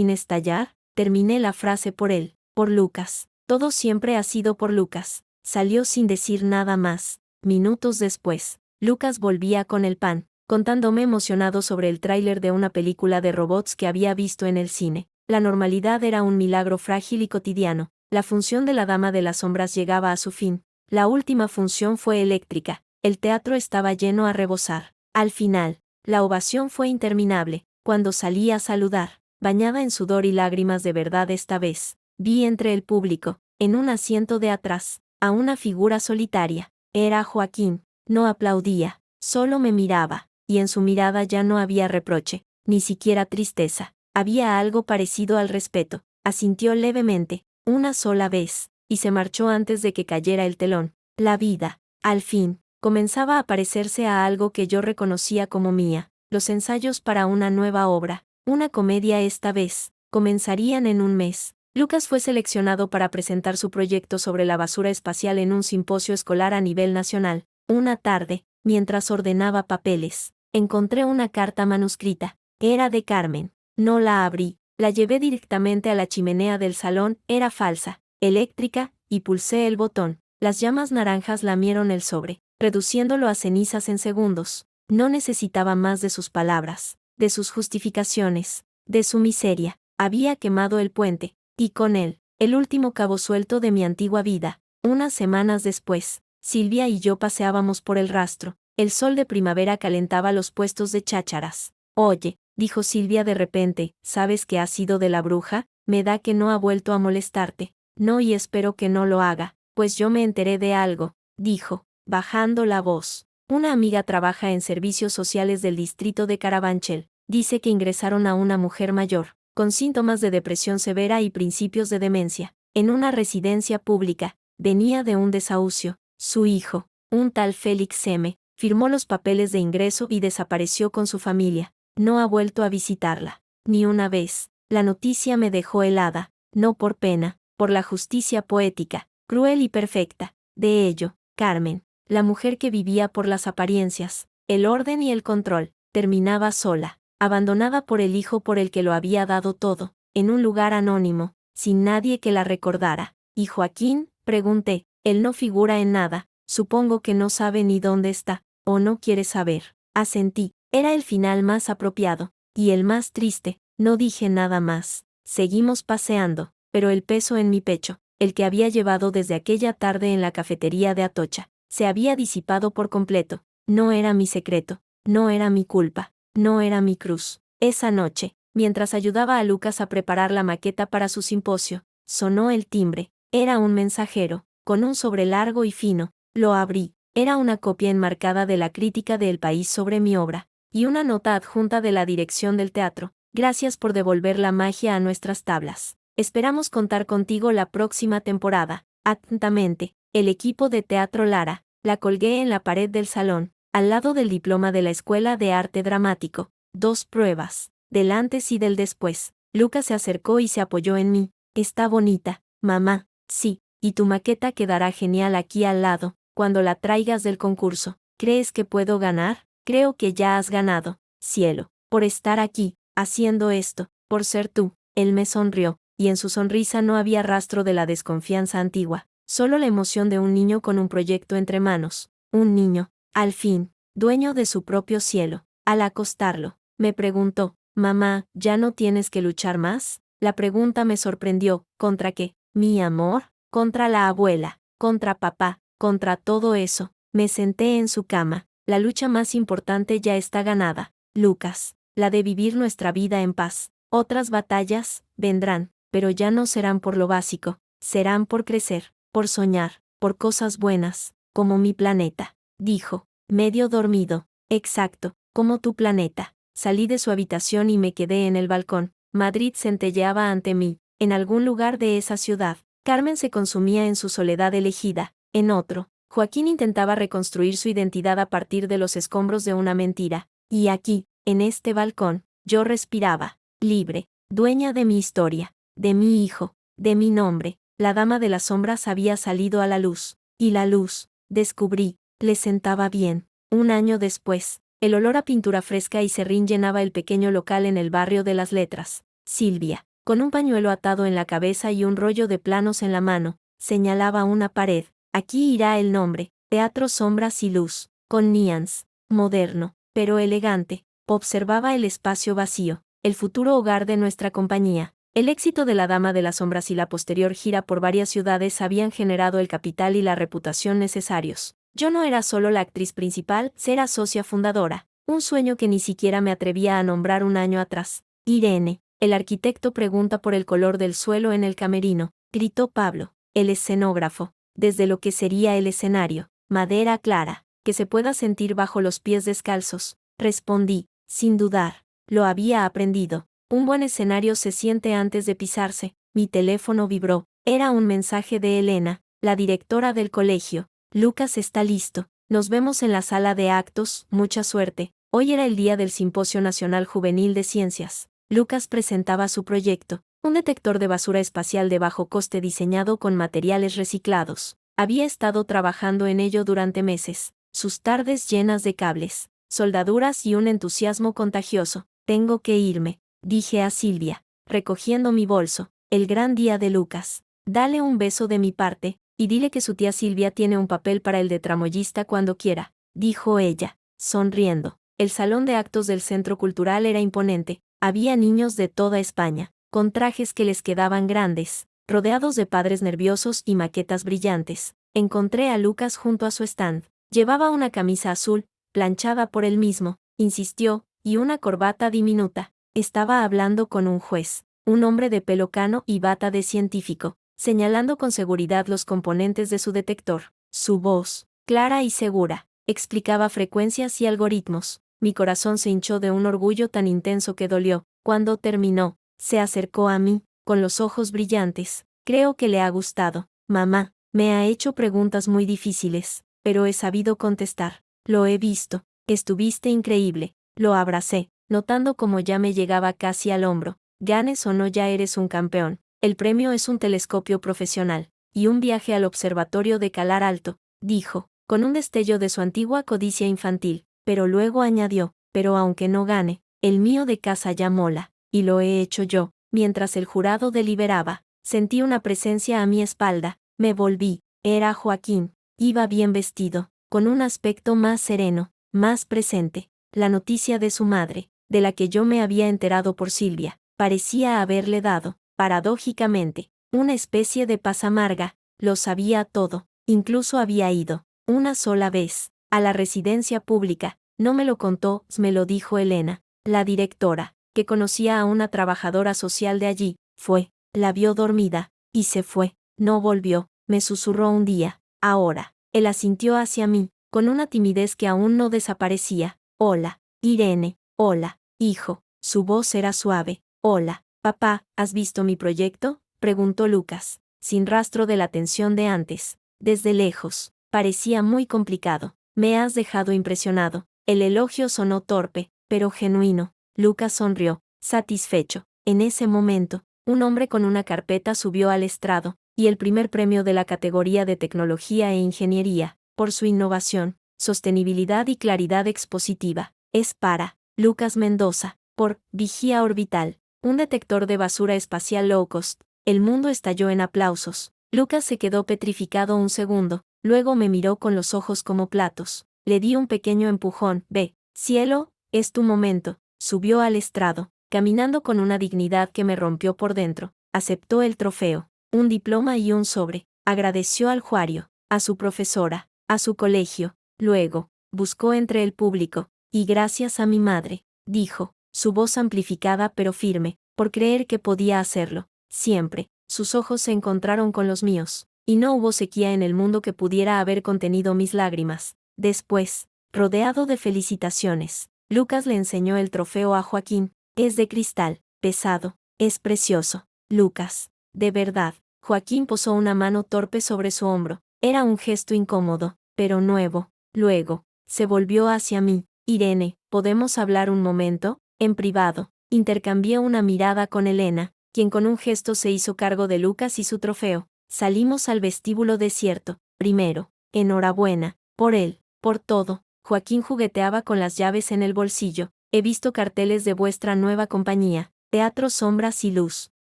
estallar? Terminé la frase por él, por Lucas. Todo siempre ha sido por Lucas. Salió sin decir nada más. Minutos después, Lucas volvía con el pan, contándome emocionado sobre el tráiler de una película de robots que había visto en el cine. La normalidad era un milagro frágil y cotidiano. La función de la Dama de las Sombras llegaba a su fin. La última función fue eléctrica. El teatro estaba lleno a rebosar. Al final, la ovación fue interminable. Cuando salí a saludar, bañada en sudor y lágrimas de verdad esta vez, vi entre el público, en un asiento de atrás, a una figura solitaria. Era Joaquín. No aplaudía, solo me miraba, y en su mirada ya no había reproche, ni siquiera tristeza. Había algo parecido al respeto. Asintió levemente, una sola vez, y se marchó antes de que cayera el telón. La vida, al fin, comenzaba a parecerse a algo que yo reconocía como mía. Los ensayos para una nueva obra, una comedia esta vez, comenzarían en un mes. Lucas fue seleccionado para presentar su proyecto sobre la basura espacial en un simposio escolar a nivel nacional. Una tarde, mientras ordenaba papeles, encontré una carta manuscrita. Era de Carmen. No la abrí, la llevé directamente a la chimenea del salón. Era falsa, eléctrica, y pulsé el botón. Las llamas naranjas lamieron el sobre, reduciéndolo a cenizas en segundos. No necesitaba más de sus palabras, de sus justificaciones, de su miseria. Había quemado el puente, y con él, el último cabo suelto de mi antigua vida. Unas semanas después, Silvia y yo paseábamos por el rastro. El sol de primavera calentaba los puestos de chácharas. Oye, dijo Silvia de repente, ¿sabes qué ha sido de la bruja? Me da que no ha vuelto a molestarte. No, y espero que no lo haga, pues yo me enteré de algo, dijo, bajando la voz. Una amiga trabaja en servicios sociales del distrito de Carabanchel. Dice que ingresaron a una mujer mayor, con síntomas de depresión severa y principios de demencia, en una residencia pública. Venía de un desahucio. Su hijo, un tal Félix M., firmó los papeles de ingreso y desapareció con su familia. No ha vuelto a visitarla, ni una vez. La noticia me dejó helada, no por pena, por la justicia poética, cruel y perfecta, de ello. Carmen, la mujer que vivía por las apariencias, el orden y el control, terminaba sola, abandonada por el hijo por el que lo había dado todo, en un lugar anónimo, sin nadie que la recordara. ¿Y Joaquín? Pregunté. Él no figura en nada, supongo que no sabe ni dónde está, o no quiere saber. Asentí. Era el final más apropiado, y el más triste. No dije nada más. Seguimos paseando, pero el peso en mi pecho, el que había llevado desde aquella tarde en la cafetería de Atocha, se había disipado por completo. No era mi secreto, no era mi culpa, no era mi cruz. Esa noche, mientras ayudaba a Lucas a preparar la maqueta para su simposio, sonó el timbre. Era un mensajero, con un sobre largo y fino. Lo abrí. Era una copia enmarcada de la crítica de El País sobre mi obra, y una nota adjunta de la dirección del teatro. Gracias por devolver la magia a nuestras tablas. Esperamos contar contigo la próxima temporada. Atentamente, el equipo de Teatro Lara. La colgué en la pared del salón, al lado del diploma de la Escuela de Arte Dramático. 2 pruebas, del antes y del después. Lucas se acercó y se apoyó en mí. Está bonita, mamá. Sí, y tu maqueta quedará genial aquí al lado, cuando la traigas del concurso. ¿Crees que puedo ganar? Creo que ya has ganado, cielo, por estar aquí, haciendo esto, por ser tú. Él me sonrió, y en su sonrisa no había rastro de la desconfianza antigua, solo la emoción de un niño con un proyecto entre manos. Un niño, al fin, dueño de su propio cielo. Al acostarlo, me preguntó, mamá, ¿ya no tienes que luchar más? La pregunta me sorprendió. ¿Contra qué? Mi amor, contra la abuela, contra papá, contra todo eso. Me senté en su cama. La lucha más importante ya está ganada, Lucas, la de vivir nuestra vida en paz. Otras batallas vendrán, pero ya no serán por lo básico, serán por crecer, por soñar, por cosas buenas, como mi planeta, dijo, medio dormido. Exacto, como tu planeta. Salí de su habitación y me quedé en el balcón. Madrid centelleaba ante mí. En algún lugar de esa ciudad, Carmen se consumía en su soledad elegida. En otro, Joaquín intentaba reconstruir su identidad a partir de los escombros de una mentira. Y aquí, en este balcón, yo respiraba, libre, dueña de mi historia, de mi hijo, de mi nombre. La dama de las sombras había salido a la luz. Y la luz, descubrí, le sentaba bien. Un año después, el olor a pintura fresca y serrín llenaba el pequeño local en el barrio de las Letras. Silvia, con un pañuelo atado en la cabeza y un rollo de planos en la mano, señalaba una pared. Aquí irá el nombre, Teatro Sombras y Luz, con Nians, moderno, pero elegante. Observaba el espacio vacío, el futuro hogar de nuestra compañía. El éxito de La Dama de las Sombras y la posterior gira por varias ciudades habían generado el capital y la reputación necesarios. Yo no era solo la actriz principal, era socia fundadora, un sueño que ni siquiera me atrevía a nombrar un año atrás. Irene, el arquitecto pregunta por el color del suelo en el camerino, gritó Pablo, el escenógrafo, desde lo que sería el escenario, madera clara, que se pueda sentir bajo los pies descalzos. Respondí, sin dudar, lo había aprendido. Un buen escenario se siente antes de pisarse. Mi teléfono vibró. Era un mensaje de Elena, la directora del colegio. Lucas está listo. Nos vemos en la sala de actos, mucha suerte. Hoy era el día del Simposio Nacional Juvenil de Ciencias. Lucas presentaba su proyecto, un detector de basura espacial de bajo coste diseñado con materiales reciclados. Había estado trabajando en ello durante meses, sus tardes llenas de cables, soldaduras y un entusiasmo contagioso. Tengo que irme, dije a Silvia, recogiendo mi bolso. El gran día de Lucas. Dale un beso de mi parte, y dile que su tía Silvia tiene un papel para el de tramoyista cuando quiera, dijo ella, sonriendo. El salón de actos del Centro Cultural era imponente. Había niños de toda España, con trajes que les quedaban grandes, rodeados de padres nerviosos y maquetas brillantes. Encontré a Lucas junto a su stand. Llevaba una camisa azul, planchada por él mismo, insistió, y una corbata diminuta. Estaba hablando con un juez, un hombre de pelo cano y bata de científico, señalando con seguridad los componentes de su detector. Su voz, clara y segura, explicaba frecuencias y algoritmos. Mi corazón se hinchó de un orgullo tan intenso que dolió. Cuando terminó, se acercó a mí, con los ojos brillantes. Creo que le ha gustado. Mamá, me ha hecho preguntas muy difíciles, pero he sabido contestar. Lo he visto. Estuviste increíble. Lo abracé, notando cómo ya me llegaba casi al hombro. Ganes o no, ya eres un campeón. El premio es un telescopio profesional, y un viaje al observatorio de Calar Alto, dijo, con un destello de su antigua codicia infantil, pero luego añadió, pero aunque no gane, el mío de casa ya mola, y lo he hecho yo. Mientras el jurado deliberaba, sentí una presencia a mi espalda, me volví, era Joaquín, iba bien vestido, con un aspecto más sereno, más presente. La noticia de su madre, de la que yo me había enterado por Silvia, parecía haberle dado, paradójicamente, una especie de paz amarga. Lo sabía todo, incluso había ido, una sola vez, a la residencia pública. No me lo contó, me lo dijo Elena, la directora, que conocía a una trabajadora social de allí. Fue, la vio dormida, y se fue, no volvió, me susurró un día. Ahora, él asintió hacia mí, con una timidez que aún no desaparecía. Hola, Irene, hola, hijo. Su voz era suave. Hola, papá, ¿has visto mi proyecto?, preguntó Lucas, sin rastro de la tensión de antes. Desde lejos, parecía muy complicado. Me has dejado impresionado. El elogio sonó torpe, pero genuino. Lucas sonrió, satisfecho. En ese momento, un hombre con una carpeta subió al estrado, y el primer premio de la categoría de tecnología e ingeniería, por su innovación, sostenibilidad y claridad expositiva, es para Lucas Mendoza, por Vigía Orbital, un detector de basura espacial low cost. El mundo estalló en aplausos. Lucas se quedó petrificado un segundo, luego me miró con los ojos como platos. Le di un pequeño empujón. Ve, cielo, es tu momento. Subió al estrado, caminando con una dignidad que me rompió por dentro. Aceptó el trofeo, un diploma y un sobre. Agradeció al Juario, a su profesora, a su colegio. Luego, buscó entre el público, y gracias a mi madre, dijo, su voz amplificada pero firme, por creer que podía hacerlo. Siempre, sus ojos se encontraron con los míos, y no hubo sequía en el mundo que pudiera haber contenido mis lágrimas. Después, rodeado de felicitaciones, Lucas le enseñó el trofeo a Joaquín. Es de cristal, pesado, es precioso. Lucas, de verdad. Joaquín posó una mano torpe sobre su hombro. Era un gesto incómodo, pero nuevo. Luego, se volvió hacia mí. Irene, ¿podemos hablar un momento? En privado. Intercambié una mirada con Elena, quien con un gesto se hizo cargo de Lucas y su trofeo. Salimos al vestíbulo desierto. Primero, enhorabuena, por él, por todo. Joaquín jugueteaba con las llaves en el bolsillo. He visto carteles de vuestra nueva compañía, Teatro Sombras y Luz.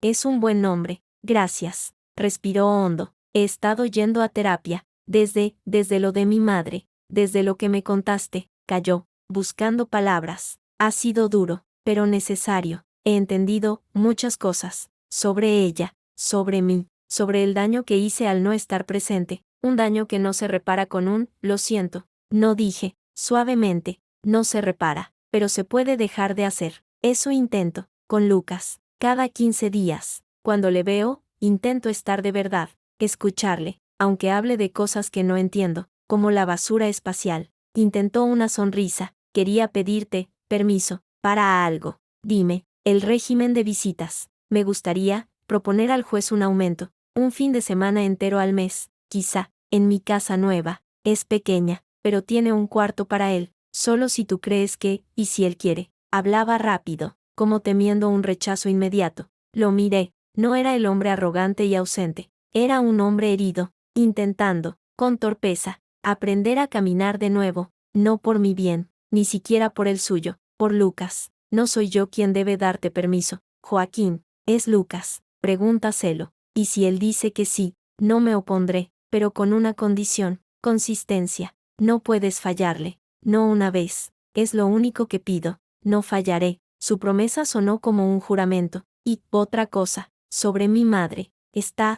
Es un buen nombre. Gracias. Respiró hondo. He estado yendo a terapia, desde lo de mi madre, desde lo que me contaste. Calló, buscando palabras. Ha sido duro, pero necesario. He entendido muchas cosas. Sobre ella, sobre mí, sobre el daño que hice al no estar presente. Un daño que no se repara con un, lo siento. No dije, suavemente, no se repara, pero se puede dejar de hacer. Eso intento, con Lucas. Cada 15 días, cuando le veo, intento estar de verdad, escucharle, aunque hable de cosas que no entiendo, como la basura espacial. Intentó una sonrisa. Quería pedirte permiso para algo. Dime, el régimen de visitas. Me gustaría proponer al juez un aumento, un fin de semana entero al mes, quizá, en mi casa nueva. Es pequeña, pero tiene un cuarto para él, solo si tú crees que, y si él quiere. Hablaba rápido, como temiendo un rechazo inmediato. Lo miré. No era el hombre arrogante y ausente. Era un hombre herido, intentando, con torpeza, aprender a caminar de nuevo, no por mi bien, ni siquiera por el suyo, por Lucas. No soy yo quien debe darte permiso, Joaquín, es Lucas. Pregúntaselo. Y si él dice que sí, no me opondré, pero con una condición, consistencia. No puedes fallarle, no una vez. Es lo único que pido, no fallaré. Su promesa sonó como un juramento. Y, otra cosa, sobre mi madre.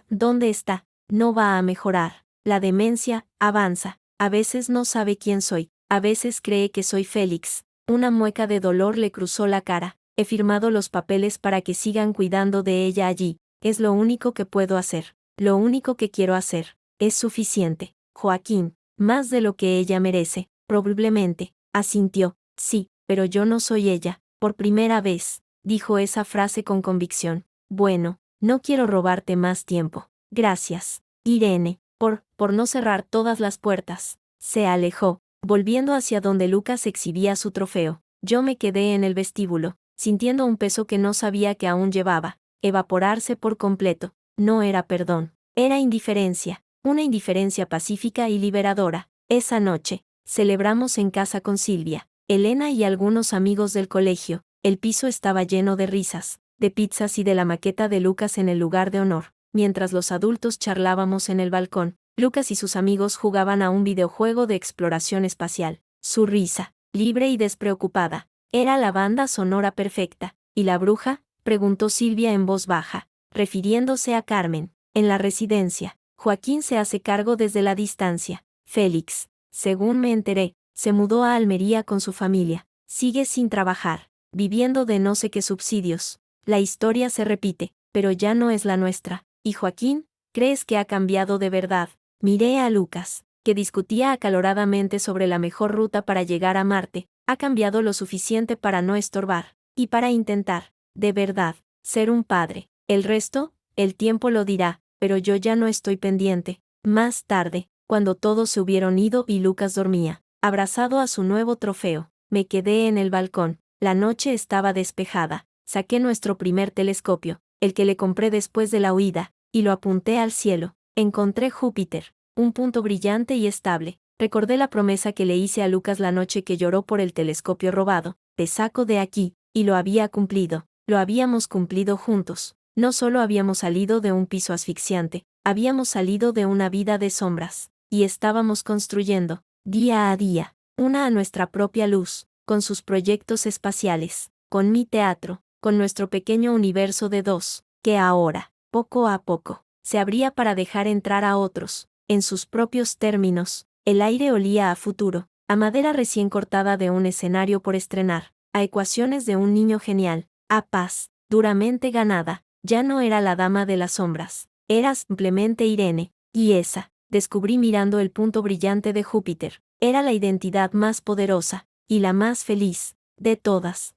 ¿Dónde está? No va a mejorar. La demencia avanza. A veces no sabe quién soy, a veces cree que soy Félix. Una mueca de dolor le cruzó la cara. He firmado los papeles para que sigan cuidando de ella allí. Es lo único que puedo hacer. Lo único que quiero hacer. Es suficiente. Joaquín, más de lo que ella merece, probablemente. Asintió. Sí, pero yo no soy ella. Por primera vez, dijo esa frase con convicción. Bueno, no quiero robarte más tiempo. Gracias, Irene, por no cerrar todas las puertas. Se alejó, volviendo hacia donde Lucas exhibía su trofeo. Yo me quedé en el vestíbulo, sintiendo un peso que no sabía que aún llevaba, evaporarse por completo. No era perdón, era indiferencia, una indiferencia pacífica y liberadora. Esa noche, celebramos en casa con Silvia, Elena y algunos amigos del colegio. El piso estaba lleno de risas, de pizzas y de la maqueta de Lucas en el lugar de honor. Mientras los adultos charlábamos en el balcón, Lucas y sus amigos jugaban a un videojuego de exploración espacial. Su risa, libre y despreocupada, era la banda sonora perfecta. ¿Y la bruja?, preguntó Silvia en voz baja, refiriéndose a Carmen. En la residencia, Joaquín se hace cargo desde la distancia. Félix, según me enteré, se mudó a Almería con su familia. Sigue sin trabajar, viviendo de no sé qué subsidios. La historia se repite, pero ya no es la nuestra. ¿Y Joaquín? ¿Crees que ha cambiado de verdad? Miré a Lucas, que discutía acaloradamente sobre la mejor ruta para llegar a Marte. Ha cambiado lo suficiente para no estorbar, y para intentar, de verdad, ser un padre. El resto, el tiempo lo dirá, pero yo ya no estoy pendiente. Más tarde, cuando todos se hubieron ido y Lucas dormía, abrazado a su nuevo trofeo, me quedé en el balcón. La noche estaba despejada. Saqué nuestro primer telescopio, el que le compré después de la huida, y lo apunté al cielo. Encontré Júpiter, un punto brillante y estable. Recordé la promesa que le hice a Lucas la noche que lloró por el telescopio robado. Te saco de aquí, y lo había cumplido. Lo habíamos cumplido juntos. No solo habíamos salido de un piso asfixiante, habíamos salido de una vida de sombras, y estábamos construyendo, día a día, una a nuestra propia luz, con sus proyectos espaciales, con mi teatro, con nuestro pequeño universo de dos, que ahora, poco a poco, se abría para dejar entrar a otros, en sus propios términos. El aire olía a futuro, a madera recién cortada de un escenario por estrenar, a ecuaciones de un niño genial, a paz, duramente ganada. Ya no era la dama de las sombras, era simplemente Irene, y esa, descubrí mirando el punto brillante de Júpiter, era la identidad más poderosa, y la más feliz, de todas.